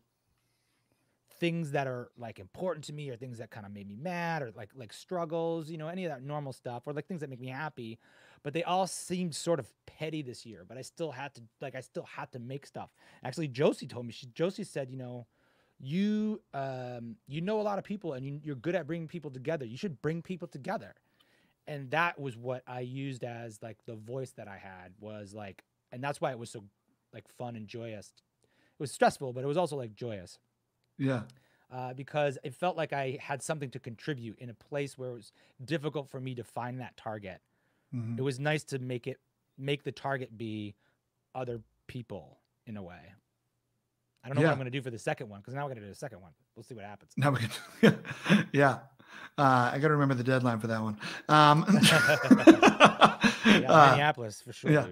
things that are like important to me, or things that kind of made me mad, or like struggles, you know, any of that normal stuff, or like things that make me happy, but they all seemed sort of petty this year. But I still had to make stuff. Actually, Josie told me, Josie said, you know, you know a lot of people, and you're good at bringing people together. You should bring people together. And that was what I used as like the voice that I had, was like, and that's why it was so like fun and joyous. It was stressful, but it was also like joyous. Yeah. Because it felt like I had something to contribute in a place where it was difficult for me to find that target. Mm-hmm. It was nice to make the target be other people in a way. I don't know what I'm going to do for the second one, because now we're going to do the second one. We'll see what happens. Now we can, yeah. I got to remember the deadline for that one. Minneapolis for sure. Yeah.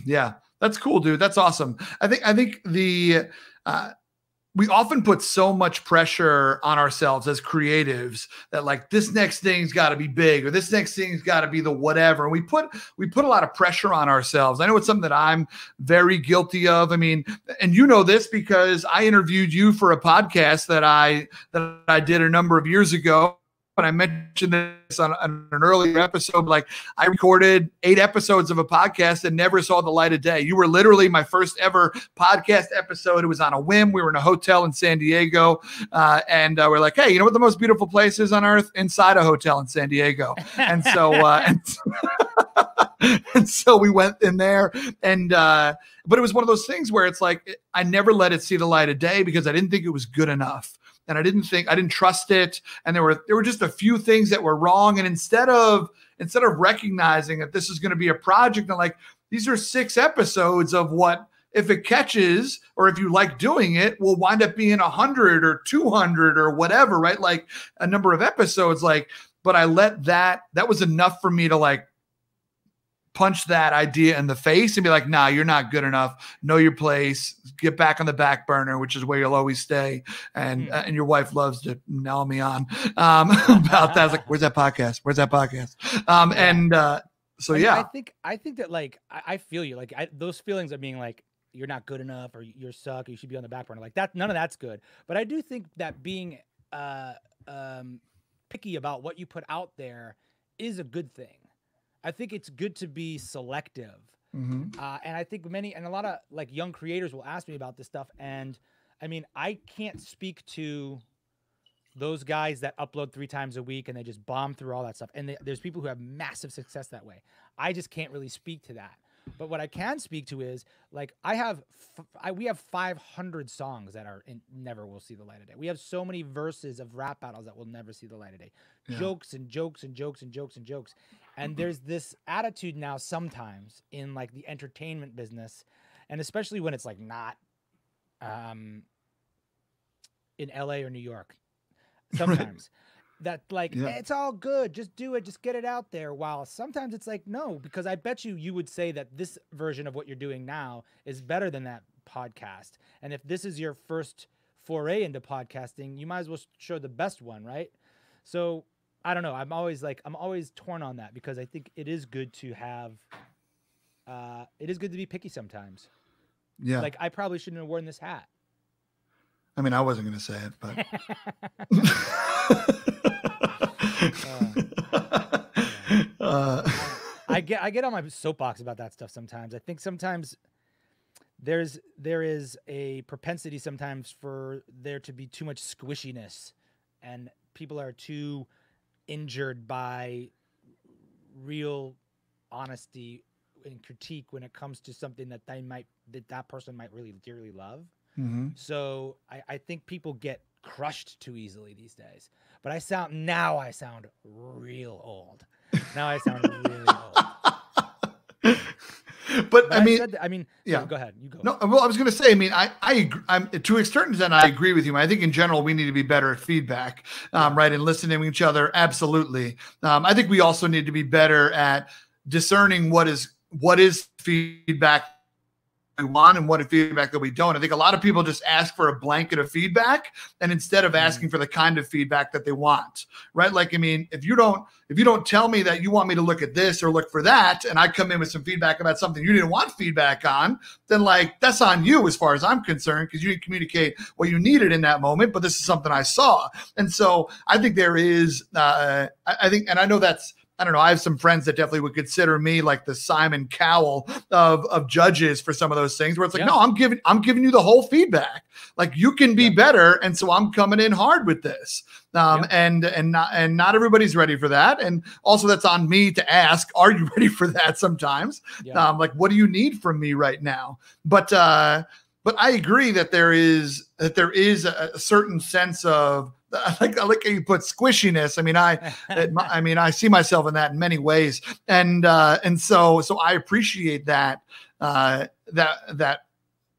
Yeah. That's cool, dude. That's awesome. I think we often put so much pressure on ourselves as creatives that like this next thing's got to be big, or this next thing's got to be the whatever. And we put a lot of pressure on ourselves. I know it's something that I'm very guilty of. I mean, and you know this because I interviewed you for a podcast that I did a number of years ago. And I mentioned this on an earlier episode, like I recorded 8 episodes of a podcast that never saw the light of day. You were literally my first ever podcast episode. It was on a whim. We were in a hotel in San Diego. And we're like, hey, you know what the most beautiful place is on earth? Inside a hotel in San Diego. And so, and so we went in there, and but it was one of those things where it's like, I never let it see the light of day because I didn't think it was good enough. And I didn't trust it. And there were just a few things that were wrong. And instead of recognizing that this is going to be a project, and like, these are 6 episodes of what, if it catches, or if you like doing it, will wind up being 100 or 200 or whatever, right? Like a number of episodes, like, but I let that was enough for me to like punch that idea in the face and be like, nah, you're not good enough. Know your place. Get back on the back burner, which is where you'll always stay. And and your wife loves to nail me on about that. I was like, where's that podcast? Where's that podcast? So yeah. I think that like, I feel you. Like those feelings of being like, you're not good enough, or you're suck, or you should be on the back burner. Like that, none of that's good. But I do think that being picky about what you put out there is a good thing. I think it's good to be selective. Mm-hmm. And I think a lot of like young creators will ask me about this stuff. And I mean, I can't speak to those guys that upload 3 times a week and they just bomb through all that stuff. And there's people who have massive success that way. I just can't really speak to that. But what I can speak to is like, we have 500 songs that never will see the light of day. We have so many verses of rap battles that will never see the light of day. Yeah. Jokes and jokes and jokes and jokes and jokes. And there's this attitude now sometimes in like the entertainment business, and especially when it's like not in LA or New York, sometimes. That like, it's all good. Just do it. Just get it out there. While sometimes it's like, no, because I bet you would say that this version of what you're doing now is better than that podcast. And if this is your first foray into podcasting, you might as well show the best one, right? So I don't know. I'm always torn on that, because I think it is good to have, it is good to be picky sometimes. Yeah. Like I probably shouldn't have worn this hat. I mean, I wasn't going to say it, but I get on my soapbox about that stuff sometimes. I think sometimes there is a propensity sometimes for there to be too much squishiness, and people are too injured by real honesty and critique when it comes to something that that person might really dearly love. Mm-hmm. So I think people get crushed too easily these days. But I sound real old. Now I sound really old. But I mean, yeah. Go ahead. You go. No, well, I was going to say, I mean, I agree, to a certain extent, I agree with you. I think in general, we need to be better at feedback, right? And listening to each other. Absolutely. I think we also need to be better at discerning what is feedback we want and what is feedback that we don't. I think a lot of people just ask for a blanket of feedback, and instead of asking for the kind of feedback that they want, right? Like, I mean, if you don't tell me that you want me to look at this or look for that, and I come in with some feedback about something you didn't want feedback on, then like that's on you as far as I'm concerned, because you didn't communicate what you needed in that moment. But this is something I saw, and so I think there is, I think, and I know that's. I don't know. I have some friends that definitely would consider me like the Simon Cowell of judges for some of those things, where it's like, no, I'm giving you the whole feedback. Like, you can be better, and so I'm coming in hard with this. And not everybody's ready for that. And also, that's on me to ask, are you ready for that? Sometimes, like, what do you need from me right now? But I agree that there is a certain sense of. I like how you put squishiness. I mean, I see myself in that in many ways, and so I appreciate that that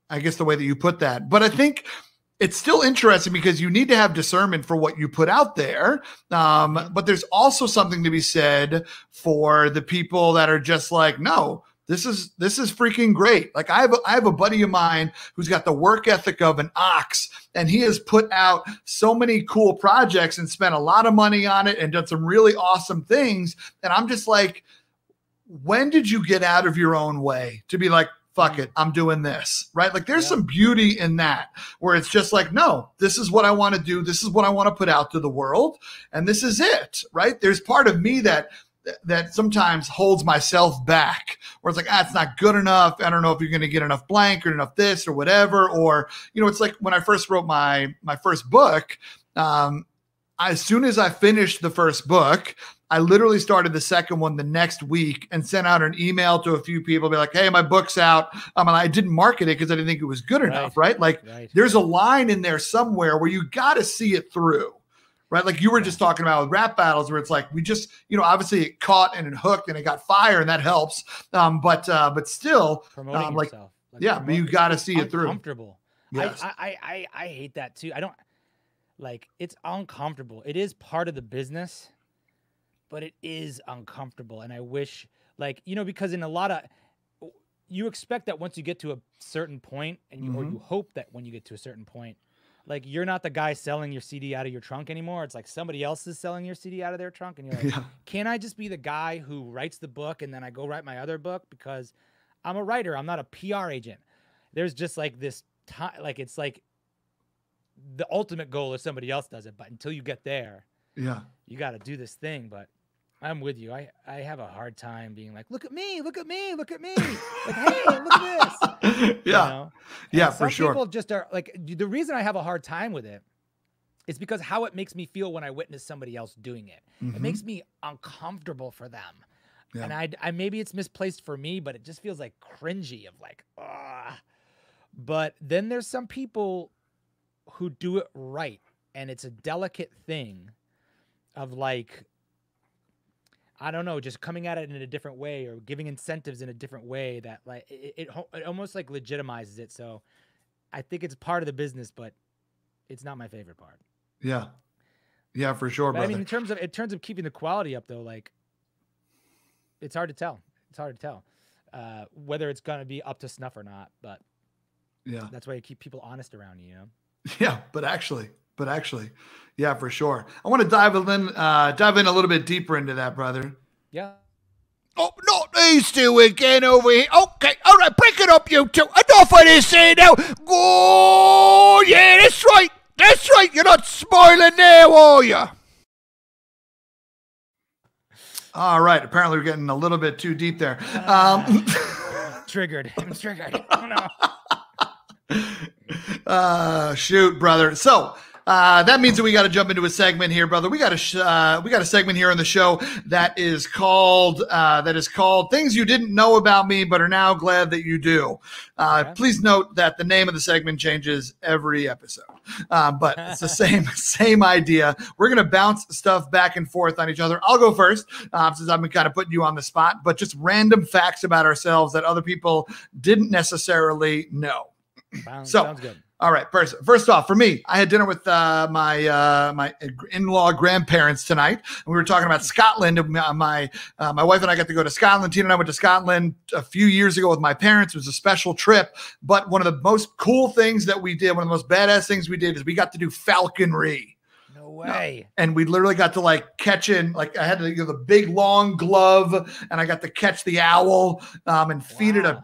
I guess the way that you put that. But I think it's still interesting because you need to have discernment for what you put out there. But there's also something to be said for the people that are just like, no. This is freaking great. Like I have a buddy of mine who's got the work ethic of an ox, and he has put out so many cool projects and spent a lot of money on it and done some really awesome things. And I'm just like, when did you get out of your own way to be like, fuck it, I'm doing this, right? Like there's some beauty in that where it's just like, no, this is what I want to do. This is what I want to put out to the world. And this is it, right? There's part of me that sometimes holds myself back where it's like, it's not good enough. I don't know if you're going to get enough blank or enough this or whatever. Or, it's like when I first wrote my first book, as soon as I finished the first book, I literally started the second one the next week and sent out an email to a few people, be like, hey, my book's out. And I didn't market it because I didn't think it was good enough, right? Like there's a line in there somewhere where you got to see it through. Right. Like you were just talking about with rap battles where it's like, we just, obviously it caught and it hooked and it got fire and that helps. But still promoting yourself. But you got to see it through. Uncomfortable. Yes. I hate that too. I don't like, it's uncomfortable. It is part of the business, but it is uncomfortable. And I wish because in a lot of, you expect that once you get to a certain point and or you hope that when you get to a certain point, like you're not the guy selling your CD out of your trunk anymore. It's like somebody else is selling your CD out of their trunk. And you're like, can I just be the guy who writes the book and then I go write my other book because I'm a writer. I'm not a PR agent. There's just like this time, like it's like the ultimate goal is somebody else does it. But until you get there, you got to do this thing. But I'm with you. I have a hard time being like, look at me, look at me, look at me. Like, hey, look at this. Yeah, for sure. People just are like, the reason I have a hard time with it is because how it makes me feel when I witness somebody else doing it. It makes me uncomfortable for them. Yeah. And I maybe it's misplaced for me, but it just feels like cringy of like, But then there's some people who do it right. And it's a delicate thing of like, I don't know, just coming at it in a different way or giving incentives in a different way that like it almost like legitimizes it. So I think it's part of the business, but it's not my favorite part. Yeah, for sure. But I mean, in terms of keeping the quality up though, like it's hard to tell. It's hard to tell whether it's going to be up to snuff or not, but that's why you keep people honest around you, Yeah. But actually, yeah, for sure. I want to dive in a little bit deeper into that, brother. Yeah. Oh, not these two again over here. Okay, all right, break it up, you two. Enough of this here now. Oh, yeah, that's right. You're not smiling now, are you? All right. Apparently, we're getting a little bit too deep there. Triggered. I'm triggered. Oh, no. Shoot, brother. So that means that we got to jump into a segment here, brother. We got a segment here on the show that is called "Things You Didn't Know About Me But Are Now Glad That You Do." Okay. Please note that the name of the segment changes every episode, but it's the same idea. We're gonna bounce stuff back and forth on each other. I'll go first since I've been kind of putting you on the spot, but just random facts about ourselves that other people didn't necessarily know. Sounds good. All right. First off, for me, I had dinner with my in-law grandparents tonight, and we were talking about Scotland. My wife and I got to go to Scotland. Tina and I went to Scotland a few years ago with my parents. It was a special trip, but one of the most cool things that we did, one of the most badass things we did, is we got to do falconry. No way. And we literally got to like catch in, like I had to the big long glove, and I got to catch the owl and feed it a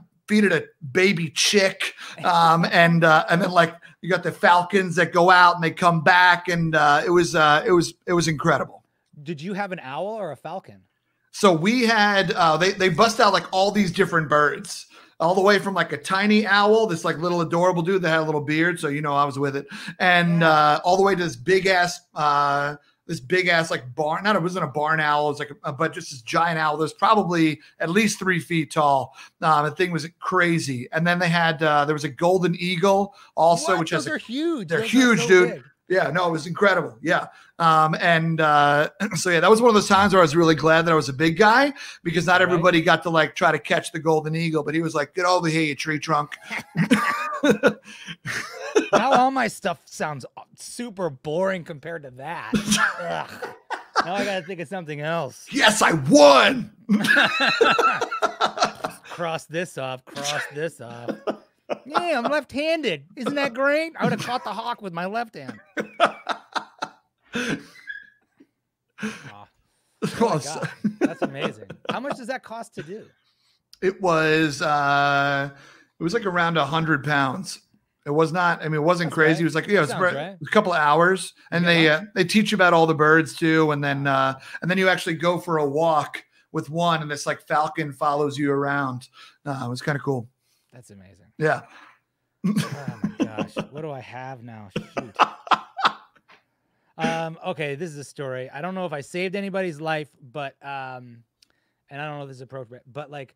baby chick. And then like you got the falcons that go out and they come back. And it was incredible. Did you have an owl or a falcon? So we had, they bust out like all these different birds, all the way from like a tiny owl, this like little adorable dude that had a little beard. So, I was with it. And all the way to this big ass like barn. It wasn't a barn owl. It was like but just this giant owl. That was probably at least 3 feet tall. The thing was crazy. And then they had there was a golden eagle also, which Those are huge. They're Those huge, so dude. big. Yeah, no, it was incredible. Yeah. So yeah, that was one of those times where I was really glad that I was a big guy, because not everybody got to like try to catch the golden eagle, but he was like, "Get over here, you tree trunk." Now all my stuff sounds super boring compared to that. Ugh. Now I gotta think of something else. Yes, I won. Cross this off. Yeah, I'm left-handed. Isn't that great? I would have caught the hawk with my left hand. Oh my God. That's amazing. How much does that cost to do? It was like around 100 pounds. It was not, it wasn't crazy. Right. It was like, it was a couple of hours, and they teach you about all the birds too. And then you actually go for a walk with one, and this like falcon follows you around. It was kind of cool. That's amazing. Yeah. Oh my gosh. What do I have now? Shoot. Okay. This is a story. I don't know if I saved anybody's life, but, and I don't know if this is appropriate, but like,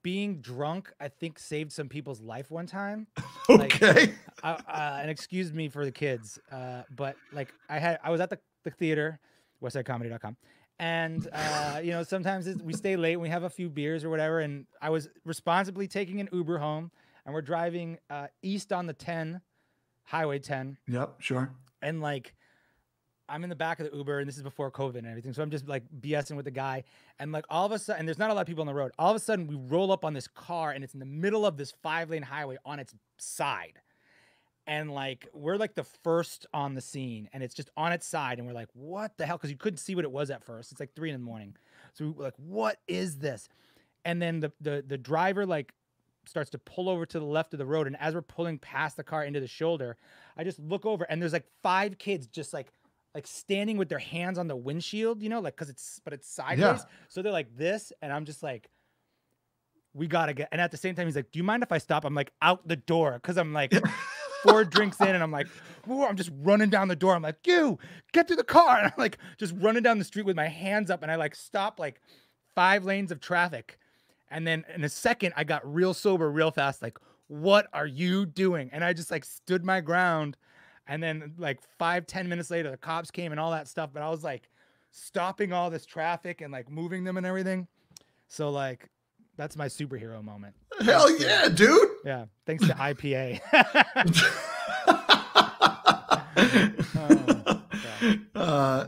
being drunk, I think saved some people's life one time. Okay. And excuse me for the kids, but like I was at the theater, westsidecomedy.com. And, sometimes we stay late and we have a few beers or whatever. And I was responsibly taking an Uber home, and we're driving east on the 10, Highway 10. Yep, sure. And like, I'm in the back of the Uber, and this is before COVID and everything. So I'm just like BSing with the guy. And like all of a sudden, and there's not a lot of people on the road. All of a sudden we roll up on this car, and it's in the middle of this 5-lane highway on its side. And like, we're like the first on the scene, and it's just on its side. And we're like, what the hell? Cause you couldn't see what it was at first. It's like 3 a.m. So we were like, what is this? And then the driver like starts to pull over to the left of the road. And as we're pulling past the car into the shoulder, I just look over, and there's like 5 kids just like standing with their hands on the windshield, cause it's sideways. Yeah. So they're like this, and I'm just like, we gotta get, and at the same time, he's like, do you mind if I stop? I'm like out the door. Cause I'm like 4 drinks in, and I'm like, whoa, I'm just running down the door. I'm like, you get to the car. And I'm like, just running down the street with my hands up, and I like stop like 5 lanes of traffic. And then in a second, I got real sober real fast. Like, what are you doing? And I just like stood my ground. And then like 5-10 minutes later, the cops came and all that stuff. But I was like stopping all this traffic and like moving them and everything. So like, that's my superhero moment. Hell yeah, dude. Yeah. Thanks to IPA.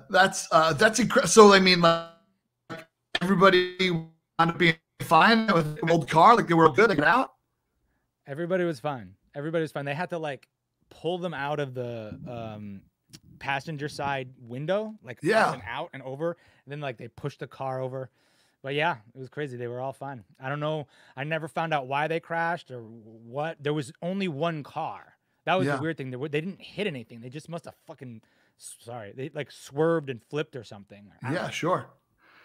That's incredible. So I mean, like everybody wanted to be fine with the old car, like they were good, they got out. Everybody was fine. Everybody was fine. They had to like pull them out of the passenger side window, like out and over. And then like they pushed the car over. But yeah, it was crazy. They were all fine. I don't know. I never found out why they crashed or what. There was only one car. That was the weird thing. They didn't hit anything. They just must have fucking, they like swerved and flipped or something. Yeah, sure.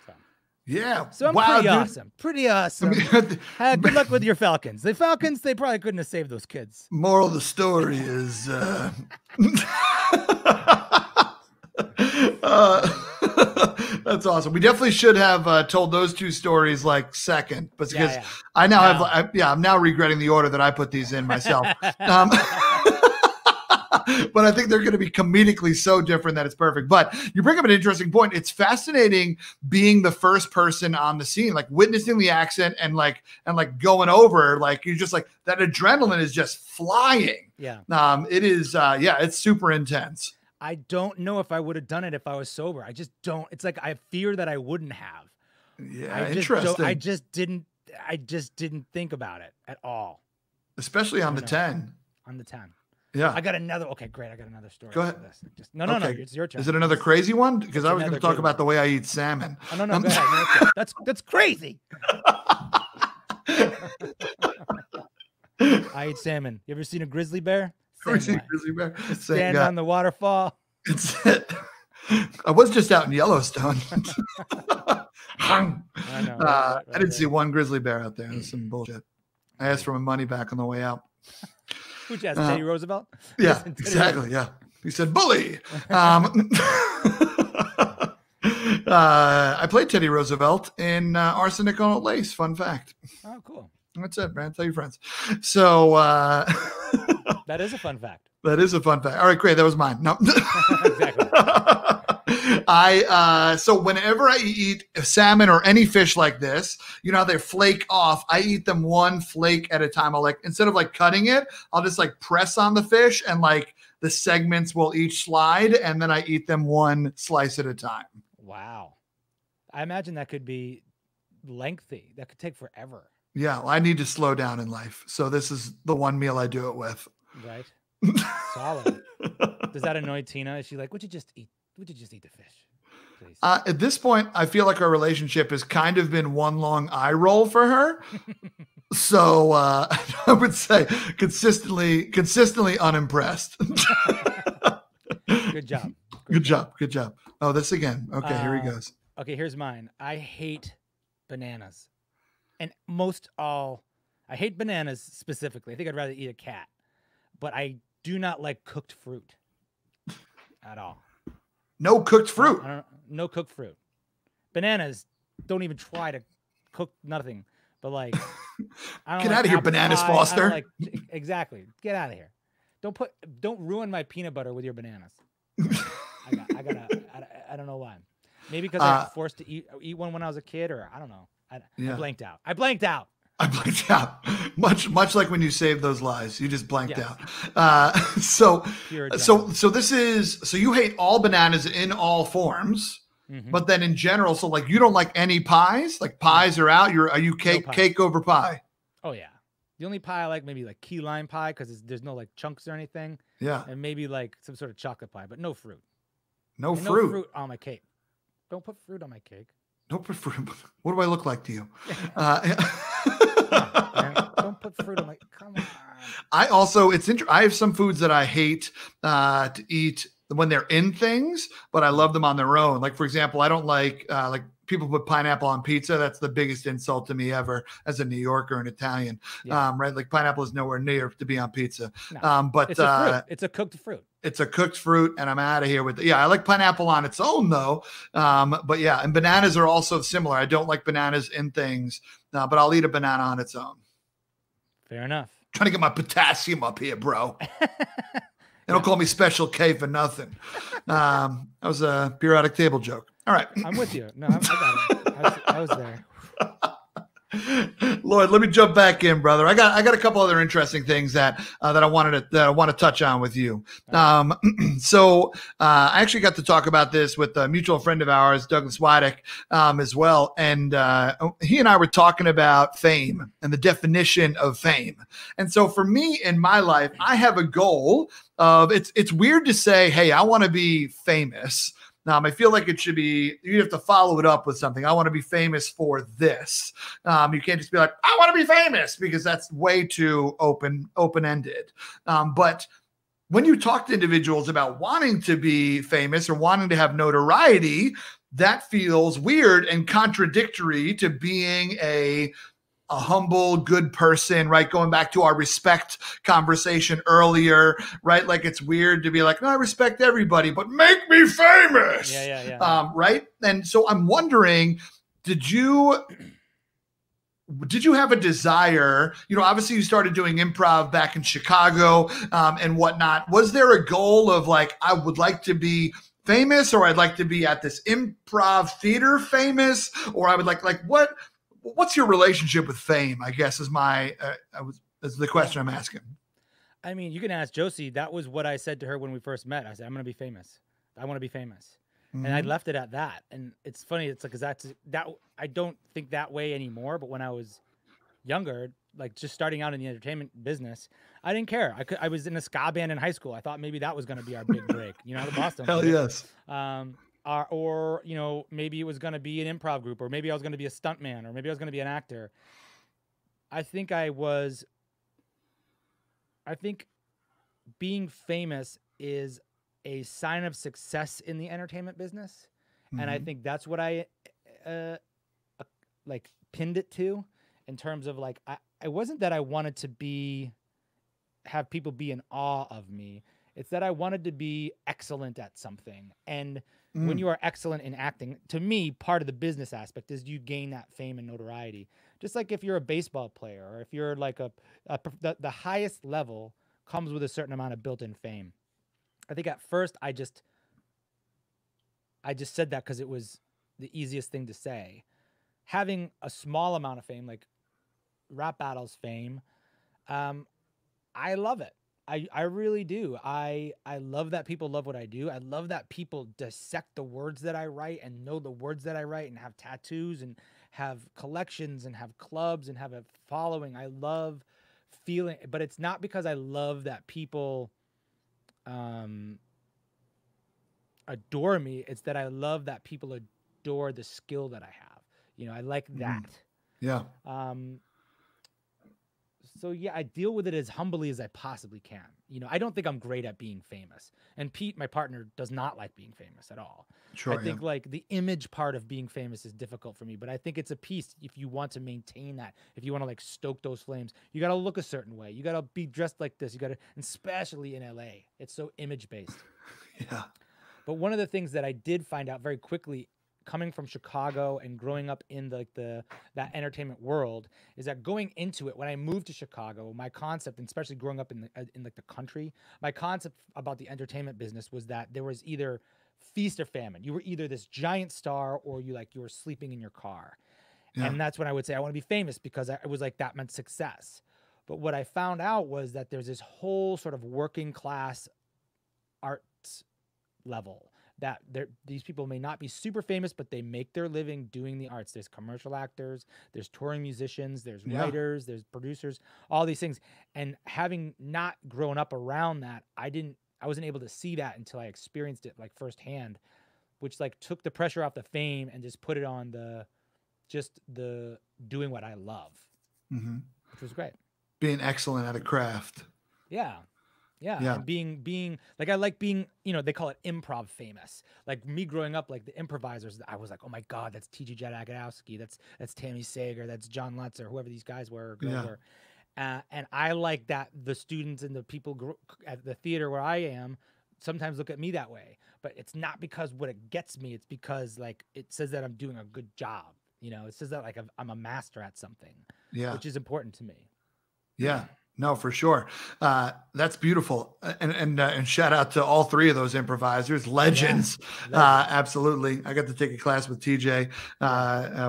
So. Yeah. So I'm pretty awesome. Pretty awesome. Good luck with your Falcons. The Falcons, they probably couldn't have saved those kids. Moral of the story is that's awesome. We definitely should have told those two stories like second, but because I now have, I'm now regretting the order that I put these in myself. But I think they're going to be comedically so different that it's perfect. But you bring up an interesting point. It's fascinating being the first person on the scene, like witnessing the accent and going over, like you're just like that adrenaline is just flying. Yeah. It is. It's super intense. I don't know if I would have done it if I was sober. I just don't. It's like I fear that I wouldn't have. Yeah, interesting. I just didn't think about it at all. Especially on the 10. On the 10. Yeah. I got another. Okay, great. I got another story. Go ahead. No. It's your turn. Is it another crazy one? Because I was going to talk about the way I eat salmon. Oh, no. Go ahead. That's crazy. I eat salmon. You ever seen a grizzly bear? Grizzly bear. Stand on the waterfall. I was just out in Yellowstone. I know. Right, I didn't see one grizzly bear out there. It was some bullshit. I asked for my money back on the way out. Who'd you ask, Teddy Roosevelt? Yeah, exactly. Yeah. He said, bully. I played Teddy Roosevelt in Arsenic on Old Lace. Fun fact. Oh, cool. That's it, man. Tell your friends. So that is a fun fact. That is a fun fact. All right, great. That was mine. No. Exactly. So whenever I eat salmon or any fish like this, you know how they flake off. I eat them one flake at a time. I'll instead of cutting it, I'll just press on the fish and the segments will each slide, and then I eat them one slice at a time. Wow. I imagine that could be lengthy. That could take forever. Yeah, well, I need to slow down in life. So this is the one meal I do it with. Right. Solid. Does that annoy Tina? Is she like, would you just eat the fish, please? At this point, I feel like our relationship has kind of been one long eye roll for her. So I would say consistently unimpressed. Good job. Good job. Oh, this again. Okay, here he goes. Okay, here's mine. I hate bananas. And I hate bananas specifically. I think I'd rather eat a cat. But I do not like cooked fruit at all. No cooked fruit? No cooked fruit. Bananas, don't even try to cook nothing. But I don't Get out of here, Bananas Foster. Exactly. Get out of here. Don't ruin my peanut butter with your bananas. I don't know why. Maybe because I was forced to eat one when I was a kid, or I don't know. I blanked out. I blanked out. Much like when you saved those lies, you just blanked out. So you hate all bananas in all forms, but then in general, so you don't like any pies? Like pies are out. Are you cake over pie? Oh yeah. The only pie I like maybe key lime pie because there's no chunks or anything. Yeah. And maybe some sort of chocolate pie, but no fruit. No fruit. No fruit on my cake. Don't put fruit on my cake. Don't put fruit. What do I look like to you? Don't put fruit on my. Come on. I also, I have some foods that I hate to eat when they're in things, but I love them on their own. Like for example, I don't like people put pineapple on pizza. That's the biggest insult to me ever as a New Yorker and Italian. Yeah. Right? Like pineapple is nowhere near to be on pizza. No, but it's a fruit. It's a cooked fruit. It's a cooked fruit, and I'm out of here with it. Yeah, I like pineapple on its own though. But yeah, and bananas are also similar. I don't like bananas in things, but I'll eat a banana on its own. Fair enough. Trying to get my potassium up here, bro. They don't call me Special K for nothing. That was a periodic table joke. All right. I'm with you. No, I got it. I was there. Lloyd, let me jump back in, brother. I got a couple other interesting things that I want to touch on with you. So I actually got to talk about this with a mutual friend of ours, Douglas Wydick, as well. And he and I were talking about fame and the definition of fame. And so for me in my life, I have a goal of it's weird to say, hey, I want to be famous. I feel like it should be, you have to follow it up with something. I want to be famous for this. You can't just be like, I want to be famous, because that's way too open-ended. But when you talk to individuals about wanting to be famous or wanting to have notoriety, that feels weird and contradictory to being a humble, good person, right? Going back to our respect conversation earlier, right? Like it's weird to be like, no, I respect everybody, but make me famous. Yeah. Right. And so I'm wondering, did you have a desire, obviously you started doing improv back in Chicago and whatnot. Was there a goal of like, I would like to be famous, or I'd like to be at this improv theater famous, or I would like what's your relationship with fame, I guess is is the question I'm asking. I mean, you can ask Josie. That was what I said to her when we first met. I said, I'm going to be famous. I want to be famous. And I left it at that. And it's funny. It's like, cause I don't think that way anymore. But when I was younger, like just starting out in the entertainment business, I didn't care. I was in a ska band in high school. I thought maybe that was going to be our big break, the Boston. Hell yes. Or maybe it was going to be an improv group, or maybe I was going to be a stuntman, or maybe I was going to be an actor. I think being famous is a sign of success in the entertainment business. And I think that's what I like pinned it to, in terms of like, I wasn't that I wanted to have people be in awe of me. It's that I wanted to be excellent at something. And when you are excellent in acting, to me, part of the business aspect is you gain that fame and notoriety. Just like if you're a baseball player, or if you're like the highest level comes with a certain amount of built-in fame. I think at first I just said that because it was the easiest thing to say. Having a small amount of fame, like rap battles fame, I love it. I really do. I love that people love what I do. I love that people dissect the words that I write and know the words that I write and have tattoos and have collections and have clubs and have a following. I love feeling, but it's not because I love that people adore me. It's that I love that people adore the skill that I have. I like that. Yeah. So yeah, I deal with it as humbly as I possibly can. I don't think I'm great at being famous. And Pete, my partner, does not like being famous at all. Sure. I think like the image part of being famous is difficult for me, but I think it's a piece. If you want to maintain that, if you want to like stoke those flames, you got to look a certain way. You got to be dressed like this. You got to, especially in LA, it's so image based. Yeah. But one of the things that I did find out very quickly, coming from Chicago and growing up in that entertainment world, is that going into it, when I moved to Chicago, my concept, and especially growing up in like the country, my concept about the entertainment business was that there was either feast or famine. You were either this giant star, or you were sleeping in your car. Yeah. And that's when I would say I want to be famous, because it was like that meant success. But what I found out was that there's this whole sort of working class arts level, that these people may not be super famous, but they make their living doing the arts. There's commercial actors, there's touring musicians, there's writers, there's producers, all these things. And having not grown up around that, I wasn't able to see that until I experienced it like firsthand, which like took the pressure off the fame and just put it on the doing what I love, which was great. Being excellent at a craft. Yeah. And being like, I like being, they call it improv famous. Like me growing up, like the improvisers, I was like, oh my God, that's T.J. Jadagowski, that's Tammy Sager, that's John Lutz, or whoever these guys were. And I like that the students and the people at the theater where I am sometimes look at me that way. But it's not because what it gets me. It's because like it says that I'm doing a good job. It says that like I'm a master at something. Yeah, which is important to me. Yeah. No, for sure. That's beautiful. And shout out to all three of those improvisers, legends. Yeah. Absolutely. I got to take a class with TJ,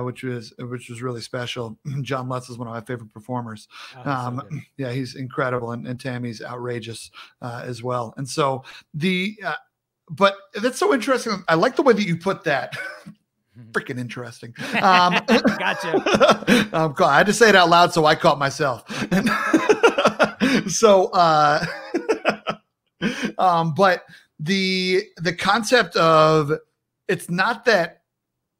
which was really special. John Lutz is one of my favorite performers. So yeah, he's incredible. And Tammy's outrageous as well. And so but that's so interesting. I like the way that you put that. Freaking interesting. Gotcha. I had to say it out loud, so I caught myself. So, but the concept of, it's not that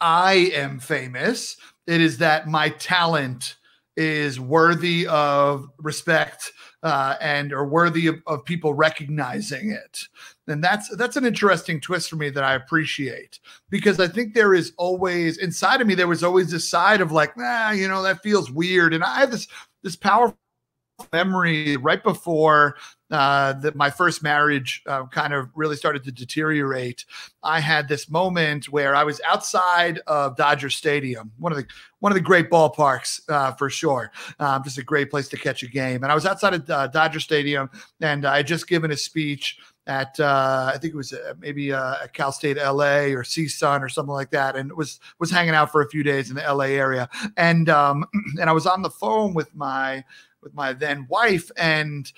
I am famous, it is that my talent is worthy of respect and are worthy of people recognizing it. And that's an interesting twist for me that I appreciate, because I think there is always inside of me, there was always this side of like, that feels weird. And I have this powerful memory right before my first marriage kind of really started to deteriorate. I had this moment where I was outside of Dodger Stadium, one of the great ballparks for sure, just a great place to catch a game. And I was outside of Dodger Stadium, and I had just given a speech at I think it was maybe at Cal State LA or CSUN or something like that, and was hanging out for a few days in the LA area, and I was on the phone with my then wife, and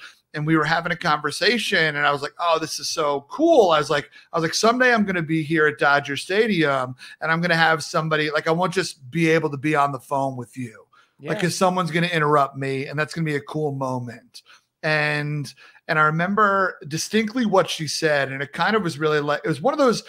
we were having a conversation, and I was like, oh, this is so cool. I was like, someday I'm going to be here at Dodger Stadium, and I'm going to have somebody, like, I won't just be able to be on the phone with you. Yeah. Like, 'cause someone's going to interrupt me, and that's going to be a cool moment. And I remember distinctly what she said, and it kind of was really like, it was one of those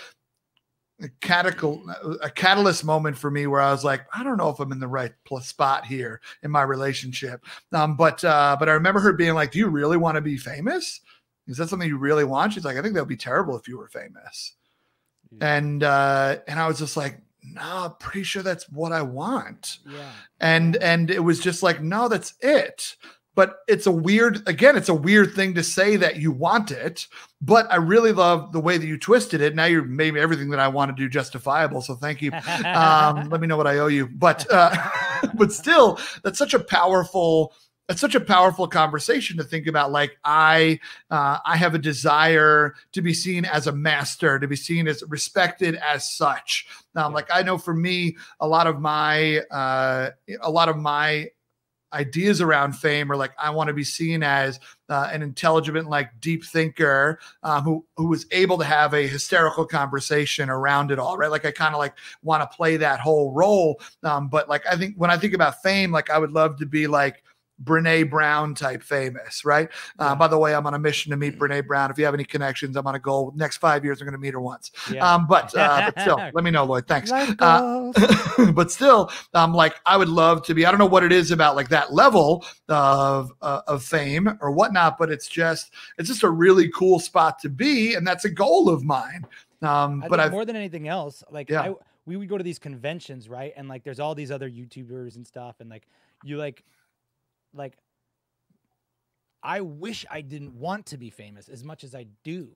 a catalyst moment for me where I was like, I don't know if I'm in the right spot here in my relationship. But I remember her being like, do you really want to be famous? Is that something you really want? She's like, I think that would be terrible if you were famous. Yeah. And I was just like, no, I'm pretty sure that's what I want. Yeah. And it was just like, no, that's it. But it's a weird thing to say that you want it, but I really love the way that you twisted it. Now you're made everything that I want to do justifiable. So thank you. Let me know what I owe you. But still, that's such a powerful conversation to think about. Like, I have a desire to be seen as a master, to be seen as respected as such. Like, I know for me, a lot of my ideas around fame are like, I want to be seen as an intelligent, like, deep thinker who was able to have a hysterical conversation around it all, right? Like, I kind of like want to play that whole role. But like, I think when I think about fame, like, I would love to be like Brene Brown type famous, right? By the way, I'm on a mission to meet Brene Brown. If you have any connections, I'm on a goal. Next 5 years, I'm going to meet her once. Yeah. But still, let me know, Lloyd. Thanks. But still, like, I would love to be. I don't know what it is about like that level of fame or whatnot, but it's just a really cool spot to be, and that's a goal of mine. But more than anything else, like, we would go to these conventions, right? And like, there's all these other YouTubers and stuff, and like, you like, I wish I didn't want to be famous as much as I do.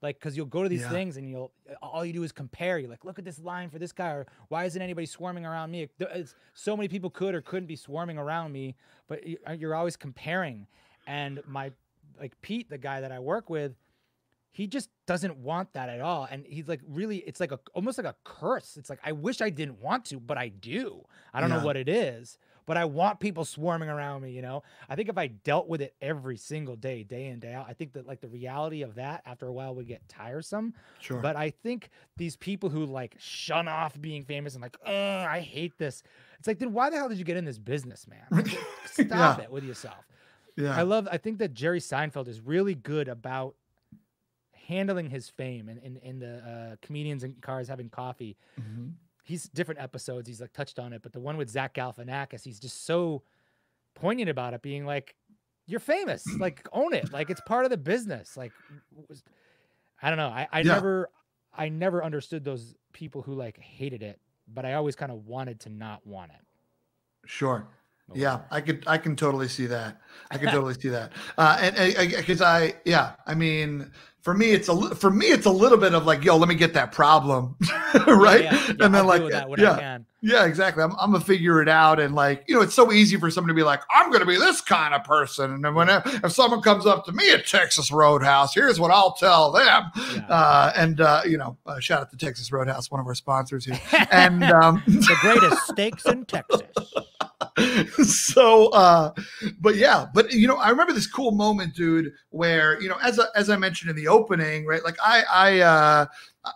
Like, cause you'll go to these things and all you do is compare. You're like, look at this line for this guy, or why isn't anybody swarming around me? So many people could or couldn't be swarming around me, but you're always comparing. And like Pete, the guy that I work with, he just doesn't want that at all. And he's like, really, it's like almost like a curse. It's like, I wish I didn't want to, but I do. I don't know what it is, but I want people swarming around me, you know? I think if I dealt with it every single day, day in, day out, I think that like the reality of that after a while would get tiresome. Sure. But I think these people who like shun off being famous and like, I hate this. It's like, then why the hell did you get in this business, man? Like, stop it with yourself. Yeah. I think that Jerry Seinfeld is really good about handling his fame and in the Comedians in Cars Having Coffee. Mm-hmm. He's different episodes. He's like touched on it, but the one with Zach Galifianakis, he's just so poignant about it, being like, "You're famous, like own it, like it's part of the business." Like, I don't know. I never understood those people who like hated it, but I always kind of wanted to not want it. Sure. Yeah, I can totally see that. I can totally see that. I mean, for me, it's a little bit of like, yo, let me get that problem, right? Yeah, and then like, I can. Yeah, exactly. I'm gonna figure it out, and like, you know, it's so easy for someone to be like, I'm gonna be this kind of person, and then if someone comes up to me at Texas Roadhouse, here's what I'll tell them. Yeah. Shout out to Texas Roadhouse, one of our sponsors here, and the greatest steaks in Texas. So, but you know, I remember this cool moment, dude, where, you know, as I mentioned in the opening, right? Like I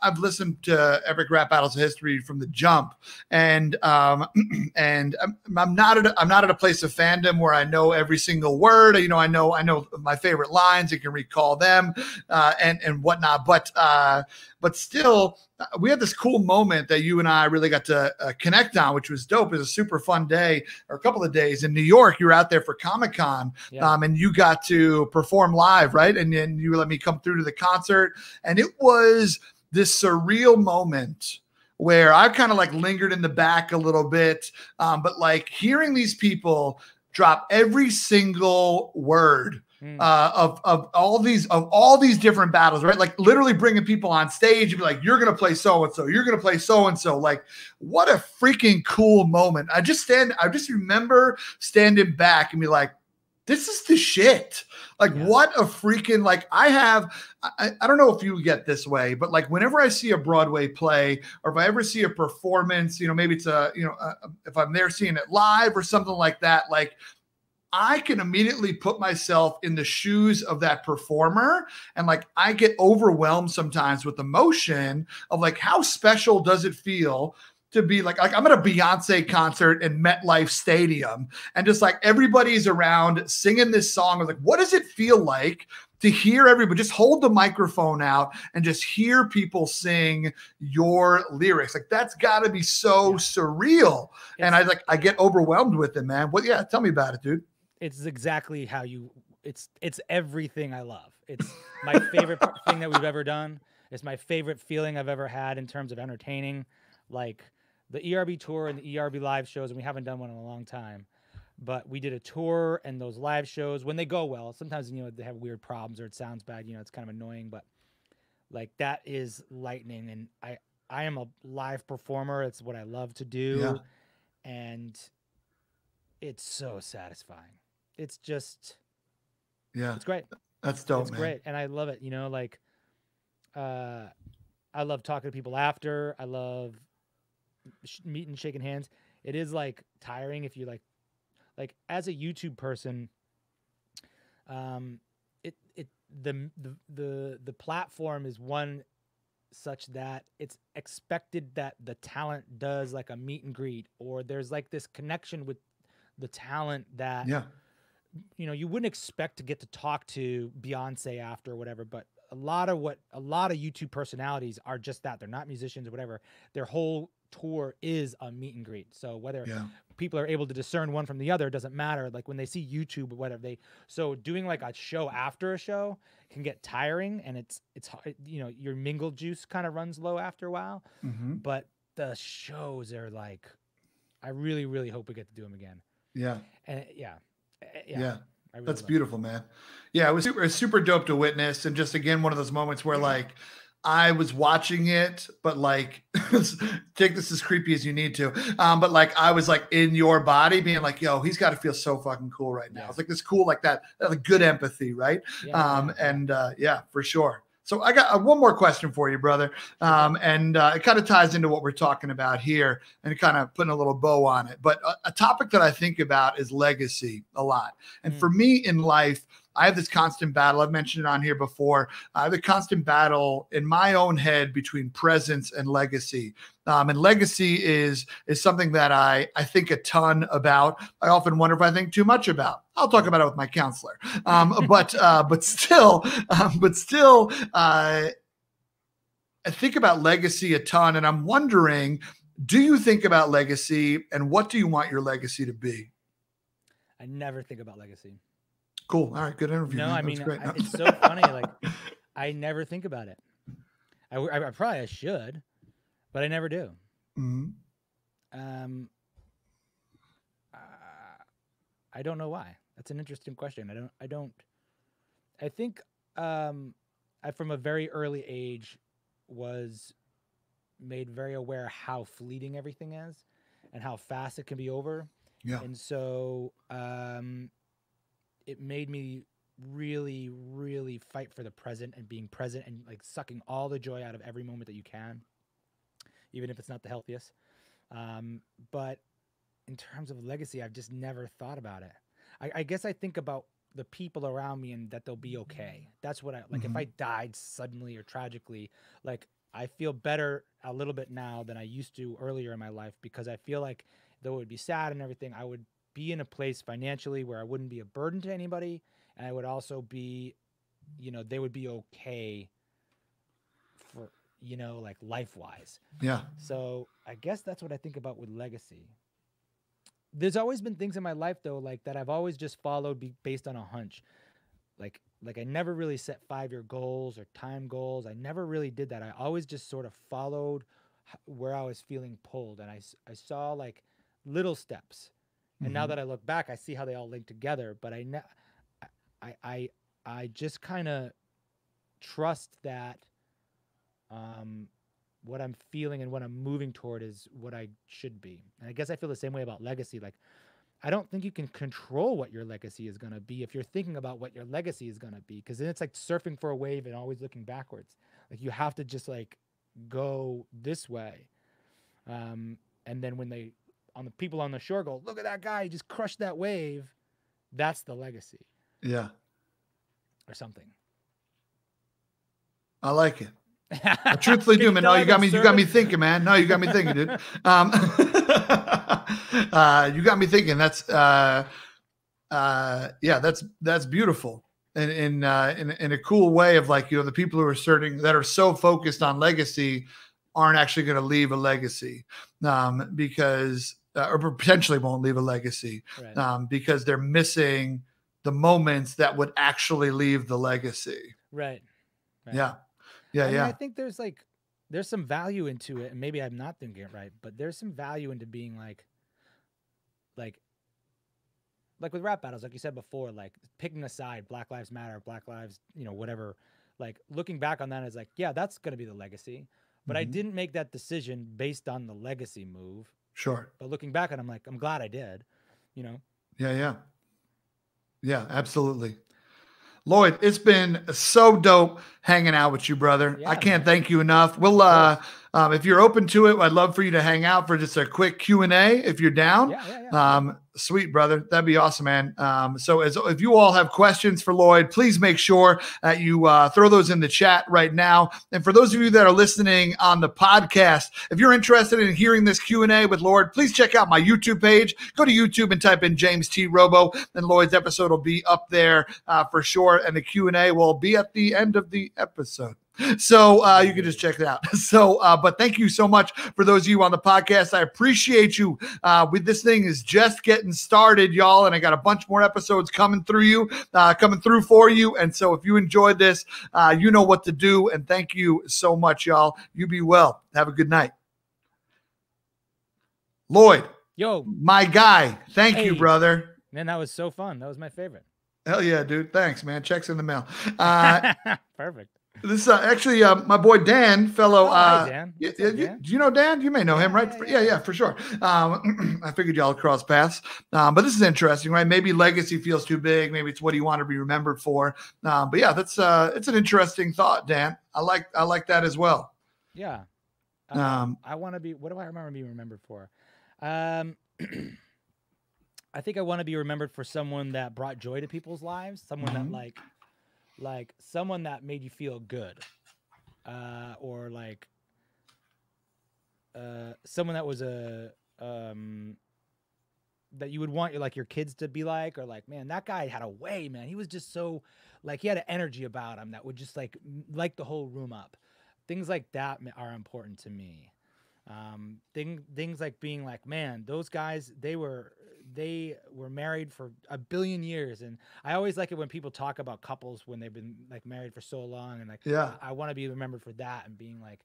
I've listened to Epic Rap Battles of History from the jump, and and I'm not at a place of fandom where I know every single word. You know, I know my favorite lines. I can recall them, and whatnot. But still, we had this cool moment that you and I really got to connect on, which was dope. It was a super fun day, or a couple of days in New York. You were out there for Comic-Con, and you got to perform live, right? And then you let me come through to the concert, and it was this surreal moment where I kind of like lingered in the back a little bit, but like hearing these people drop every single word of all these different battles, right? Like literally bringing people on stage and be like, you're going to play so-and-so, you're going to play so-and-so. Like, what a freaking cool moment. I just remember standing back and be like, this is the shit. Like, what a freaking, like, I don't know if you get this way, but like whenever I see a Broadway play, or if I ever see a performance, you know, maybe it's if I'm there seeing it live or something like that, like I can immediately put myself in the shoes of that performer. And like, I get overwhelmed sometimes with emotion of like, how special does it feel to be like I'm at a Beyonce concert in MetLife Stadium, and just like everybody's around singing this song. I was like, what does it feel like to hear everybody just hold the microphone out and just hear people sing your lyrics? Like, that's got to be so surreal. And I get overwhelmed with it, man. What? Yeah, tell me about it, dude. It's exactly how it's everything I love. It's my favorite thing that we've ever done. It's my favorite feeling I've ever had in terms of entertaining. Like the ERB tour and the ERB live shows, and we haven't done one in a long time, but we did a tour, and those live shows, when they go well, sometimes, you know, they have weird problems or it sounds bad, you know, it's kind of annoying, but like that is lightning. And I am a live performer. It's what I love to do. And it's so satisfying. It's just, it's great. That's dope, it's man. Great. And I love it. You know, like, I love talking to people after. I love meeting, shaking hands. It is like tiring if you like as a YouTube person, the platform is one such that it's expected that the talent does like a meet and greet, or there's like this connection with the talent that, you know, you wouldn't expect to get to talk to Beyonce after or whatever, but a lot of YouTube personalities are just that. They're not musicians or whatever. Their whole tour is a meet and greet. So whether people are able to discern one from the other, it doesn't matter. Like when they see YouTube or whatever, so doing like a show after a show can get tiring, and it's you know, your mingle juice kind of runs low after a while. But the shows are like, I really, really hope we get to do them again. That's beautiful, man. Yeah, it was super dope to witness. And just again, one of those moments where like I was watching it, but like take this as creepy as you need to. But like I was like in your body being like, yo, he's got to feel so fucking cool right now. It's like this cool, like that good empathy, right? Yeah, for sure. So I got one more question for you, brother. And it kind of ties into what we're talking about here and kind of putting a little bow on it. But a topic that I think about is legacy a lot. And for me in life, I have this constant battle. I've mentioned it on here before. I have a constant battle in my own head between presence and legacy. And legacy is something that I think a ton about. I often wonder if I think too much about. I'll talk about it with my counselor. But still, I think about legacy a ton. And I'm wondering, do you think about legacy, and what do you want your legacy to be? I never think about legacy. Cool. All right. Good interview. No, man. I mean, great. No. It's so funny. Like, I never think about it. I probably should, but I never do. I don't know why. That's an interesting question. I think I from a very early age was made very aware how fleeting everything is and how fast it can be over. Yeah. And so it made me really, really fight for the present and being present and like sucking all the joy out of every moment that you can, even if it's not the healthiest. But in terms of legacy, I've just never thought about it. I guess I think about the people around me and that they'll be okay. That's what I like. If I died suddenly or tragically, like I feel better a little bit now than I used to earlier in my life, because I feel like though it would be sad and everything, I would be in a place financially where I wouldn't be a burden to anybody. And I would also be, they would be okay for, like life wise. Yeah. So I guess that's what I think about with legacy. There's always been things in my life though, like that I've always just followed based on a hunch. Like I never really set 5-year goals or time goals. I never really did that. I always just sort of followed where I was feeling pulled. And I saw like little steps. And now that I look back, I see how they all link together. But I just kind of trust that what I'm feeling and what I'm moving toward is what I should be. And I guess I feel the same way about legacy. Like, I don't think you can control what your legacy is going to be if you're thinking about what your legacy is going to be, because then it's like surfing for a wave and always looking backwards. Like, you have to just like go this way. And then when the people on the shore go, look at that guy, he just crushed that wave. That's the legacy. Yeah. Or something. I like it. I truthfully do, man. No, you got me thinking, man. No, you got me thinking, dude. You got me thinking. That's that's beautiful. And in a cool way of like, the people who are that are so focused on legacy aren't actually going to leave a legacy, because or potentially won't leave a legacy, right. Because they're missing the moments that would actually leave the legacy. Right. Yeah. Yeah. I mean, yeah. I think there's some value into it, and maybe I'm not thinking it right, but there's some value into being like with rap battles, like you said before, like picking a side, Black Lives Matter, Black Lives, whatever, like looking back on that is like, yeah, that's going to be the legacy. But I didn't make that decision based on the legacy move. Sure. But looking back on it, I'm like, I'm glad I did, Yeah. Yeah. Yeah, absolutely. Lloyd, it's been so dope hanging out with you, brother. Yeah, I can't thank you enough. We'll, if you're open to it, I'd love for you to hang out for just a quick Q&A if you're down. Yeah. Sweet, brother. That'd be awesome, man. So if you all have questions for Lloyd, please make sure that you throw those in the chat right now. And for those of you that are listening on the podcast, if you're interested in hearing this Q&A with Lloyd, please check out my YouTube page. Go to YouTube and type in James T. Robo, and Lloyd's episode will be up there for sure. And the Q&A will be at the end of the episode. So you can just check it out. So, but thank you so much for those of you on the podcast. I appreciate you. This thing is just getting started, y'all, and I got a bunch more episodes coming through for you. And so if you enjoyed this, you know what to do. And thank you so much, y'all. You be well. Have a good night. Lloyd. Yo. My guy. Thank you, brother. Man, that was so fun. That was my favorite. Hell yeah, dude. Thanks, man. Check's in the mail. Perfect. This is actually my boy Dan, fellow. Hi, Dan. Do you know Dan? You may know him, right? Yeah, for sure. I figured y'all cross paths. But this is interesting, right? Maybe legacy feels too big. Maybe it's what do you want to be remembered for. But yeah, that's it's an interesting thought, Dan. I like that as well. Yeah. I want to be. What do I remember being remembered for? I think I want to be remembered for someone that brought joy to people's lives. Someone that like someone that made you feel good, or like someone that was that you would want your kids to be like, or like, man, that guy had a way, man. He was just so like, he had an energy about him that would just like the whole room up. Things like that are important to me. Things like being like, man, those guys, they were married for 1 billion years. And I always like it when people talk about couples when they've been like married for so long, and like, I want to be remembered for that, and being like,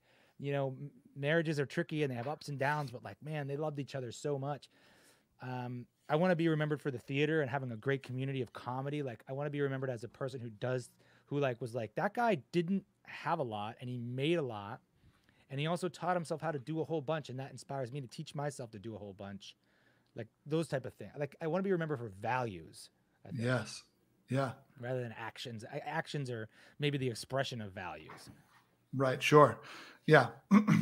marriages are tricky and they have ups and downs, but like, man, they loved each other so much. I want to be remembered for the theater and having a great community of comedy. Like, I want to be remembered as a person who was like, that guy didn't have a lot and he made a lot. And he also taught himself how to do a whole bunch, and that inspires me to teach myself to do a whole bunch. Like those type of things. Like, I want to be remembered for values. I think, yes. Yeah. Rather than actions. Actions are maybe the expression of values. Right. Sure. Yeah.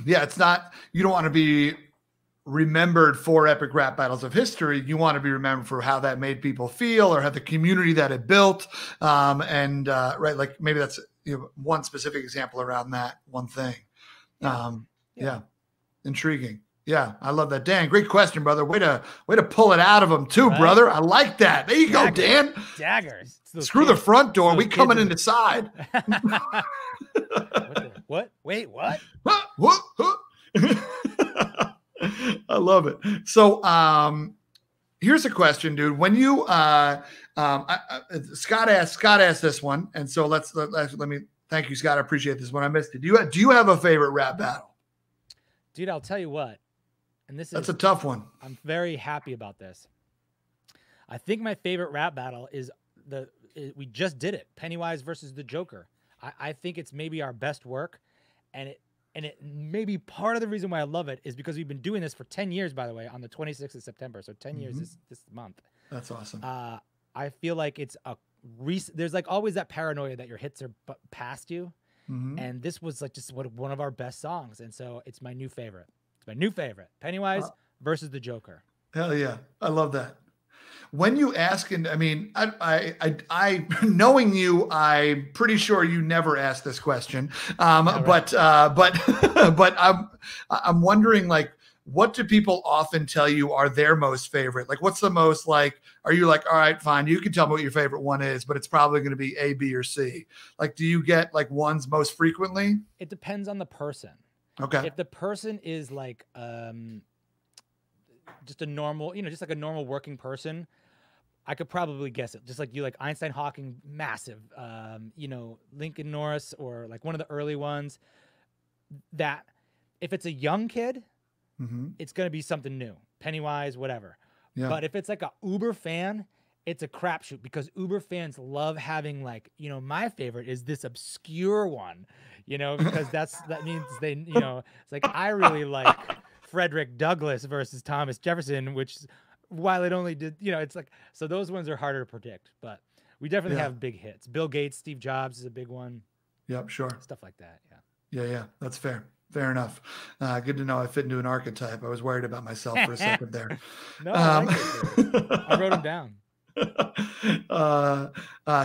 Yeah. It's not, you don't want to be remembered for epic rap battles of history. You want to be remembered for how that made people feel, or how the community that it built. Right. Like maybe that's one specific example around that one thing. Yeah. Intriguing. Yeah, I love that. Dan, great question, brother. Way to pull it out of him too, brother. I like that. There you go, Dan. Daggers. Screw the front door. We coming in the side. What? Wait, what? What? I love it. So, here's a question, dude. When you Scott asked this one, and so let me thank you, Scott. I appreciate this one. I missed it. Do you have a favorite rap battle? Dude, I'll tell you what. And that's a tough one. I'm very happy about this. I think my favorite rap battle is we just did it, Pennywise versus the Joker. I think it's maybe our best work, and it maybe part of the reason why I love it is because we've been doing this for 10 years, by the way, on the 26th of September. So 10 years this month. That's awesome. I feel like it's there's like always that paranoia that your hits are past you. And this was like just one of our best songs. And so it's my new favorite. It's my new favorite. Pennywise versus the Joker. Hell yeah. I love that. When you ask, and I mean, I knowing you, I'm pretty sure you never asked this question. But I'm wondering, like, what do people often tell you are their most favorite? Like, what's the most, like, are you like, all right, fine, you can tell me what your favorite one is, but it's probably going to be A, B, or C. Like, do you get like ones most frequently? It depends on the person. Okay. If the person is like, just a normal, just like a normal working person, I could probably guess it. Just like you, like Einstein Hawking, massive, Lincoln Norris, or like one of the early ones. That if it's a young kid, it's going to be something new, Pennywise, whatever. Yeah. But if it's like a Uber fan, it's a crapshoot, because Uber fans love having, like, my favorite is this obscure one, because that means they, it's like, I really like Frederick Douglass versus Thomas Jefferson, which, while it only did, it's like, so those ones are harder to predict, but we definitely have big hits. Bill Gates, Steve Jobs is a big one. Yep, sure. Stuff like that. Yeah. That's fair. Fair enough. Good to know I fit into an archetype. I was worried about myself for a second there. No, I wrote them down.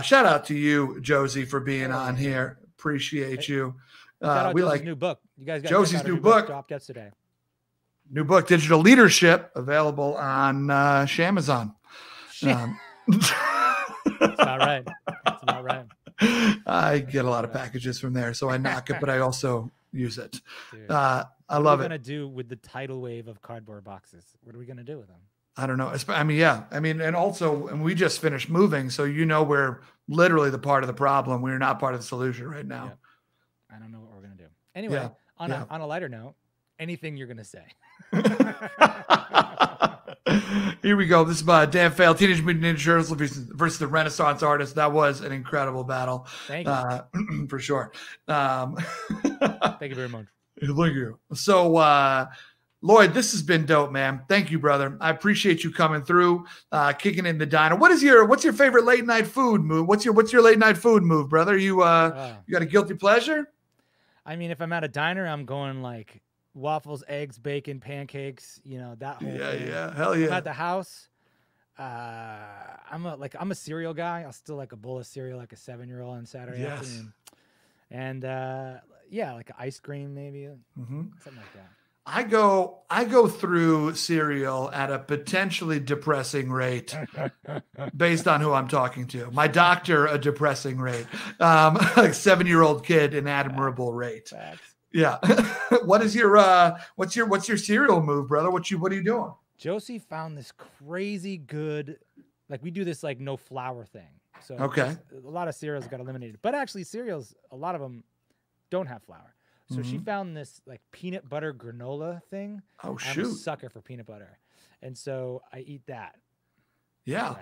Shout out to you, Josie, for being on here. Appreciate you. We like new book. You guys got Josie's new book dropped yesterday. New book, Digital Leadership, available on Shamazon. It's not right. It's not right. I get a lot of packages from there, so I knock it, but I also use it. Dude, I love it. What are we going to do with the tidal wave of cardboard boxes? What are we going to do with them? I don't know. I mean, yeah. I mean, and also, and we just finished moving, so we're literally the part of the problem. We're not part of the solution right now. Yeah. I don't know what we're going to do. Anyway, on a lighter note, anything you're going to say. Here we go. This is Dan Fail, Teenage Mutant Ninja Turtles versus the Renaissance Artist. That was an incredible battle. Thank you. For sure. Thank you very much. Thank you. So, Lloyd, this has been dope, man. Thank you, brother. I appreciate you coming through, kicking in the diner. What's your favorite late night food move? What's your late night food move, brother? You got a guilty pleasure? I mean, if I'm at a diner, I'm going like waffles, eggs, bacon, pancakes, that whole thing. Yeah. Hell yeah. I'm at the house. I'm a cereal guy. I'll still like a bowl of cereal like a 7-year-old on Saturday afternoon. And like ice cream maybe. Something like that. I go through cereal at a potentially depressing rate based on who I'm talking to. My doctor, a depressing rate. Like 7-year-old kid, an admirable rate. Facts. Yeah. What's your cereal move, brother? What are you doing? Josie found this crazy good, like we do this like no flour thing. So okay, a lot of cereals got eliminated, but actually cereals, a lot of them don't have flour. So she found this like peanut butter granola thing. Oh shoot! I'm a sucker for peanut butter, and so I eat that. Yeah,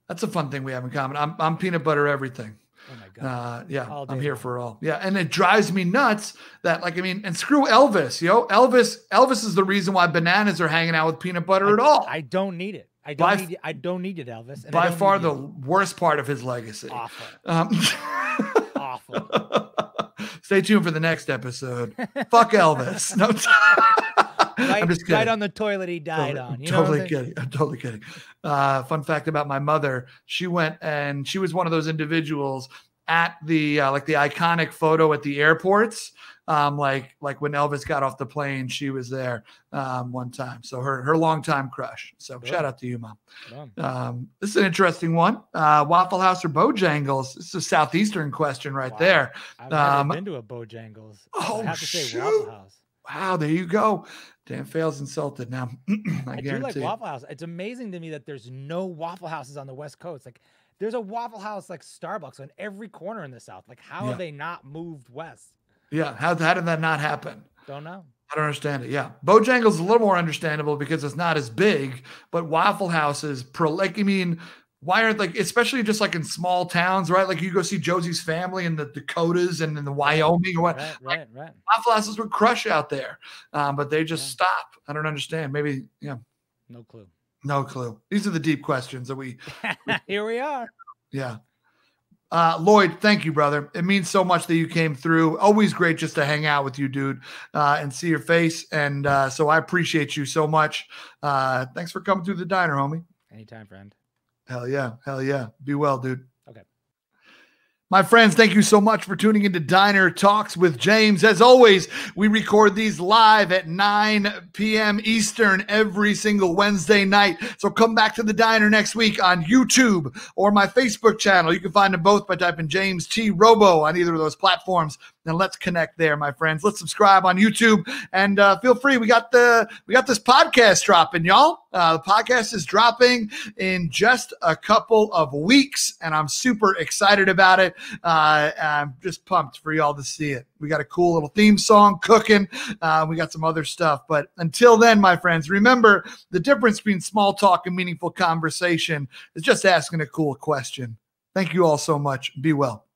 that's a fun thing we have in common. I'm peanut butter everything. Oh my god! Yeah, I'm here for it all. Yeah, and it drives me nuts that and screw Elvis. Elvis is the reason why bananas are hanging out with peanut butter at all. I don't need it. I don't need it, Elvis. And by far the worst part of his legacy. Awful. Awful. Stay tuned for the next episode. Fuck Elvis. No, I'm just kidding. Right on the toilet he died on. I'm totally kidding. Fun fact about my mother: she went and she was one of those individuals at the the iconic photo at the airports Like when Elvis got off the plane, she was there one time. So her longtime crush. So shout out to you, Mom. This is an interesting one. Waffle House or Bojangles? This is a Southeastern question right there. I've never been to a Bojangles. Oh, I have to say shoot. Waffle House. Wow, there you go. Dan Fail's insulted now. I do like Waffle House. It's amazing to me that there's no Waffle Houses on the West Coast. Like, there's a Waffle House like Starbucks on every corner in the South. Like, how have they not moved west? Yeah, how did that not happen? Don't know. I don't understand it. Yeah, Bojangles is a little more understandable because it's not as big, but Waffle House is why aren't, like, especially just like in small towns, right? Like you go see Josie's Family in the Dakotas and in the Wyoming or what. Right. Waffle Houses would crush out there, but they just stop. I don't understand. Maybe, No clue. No clue. These are the deep questions that we. Here we are. Yeah. Lloyd, thank you, brother. It means so much that you came through. Always great just to hang out with you, dude, and see your face. And so I appreciate you so much. Thanks for coming through the diner, homie. Anytime, friend. Hell yeah. Be well, dude. Okay. My friends, thank you so much for tuning into Diner Talks with James. As always, we record these live at 9 p.m. Eastern every single Wednesday night. So come back to the Diner next week on YouTube or my Facebook channel. You can find them both by typing James T. Robo on either of those platforms. And let's connect there, my friends. Let's subscribe on YouTube and feel free. We got this podcast dropping, y'all. The podcast is dropping in just a couple of weeks, and I'm super excited about it. I'm just pumped for y'all to see it. We got a cool little theme song cooking. We got some other stuff. But until then, my friends, remember the difference between small talk and meaningful conversation is just asking a cool question. Thank you all so much. Be well.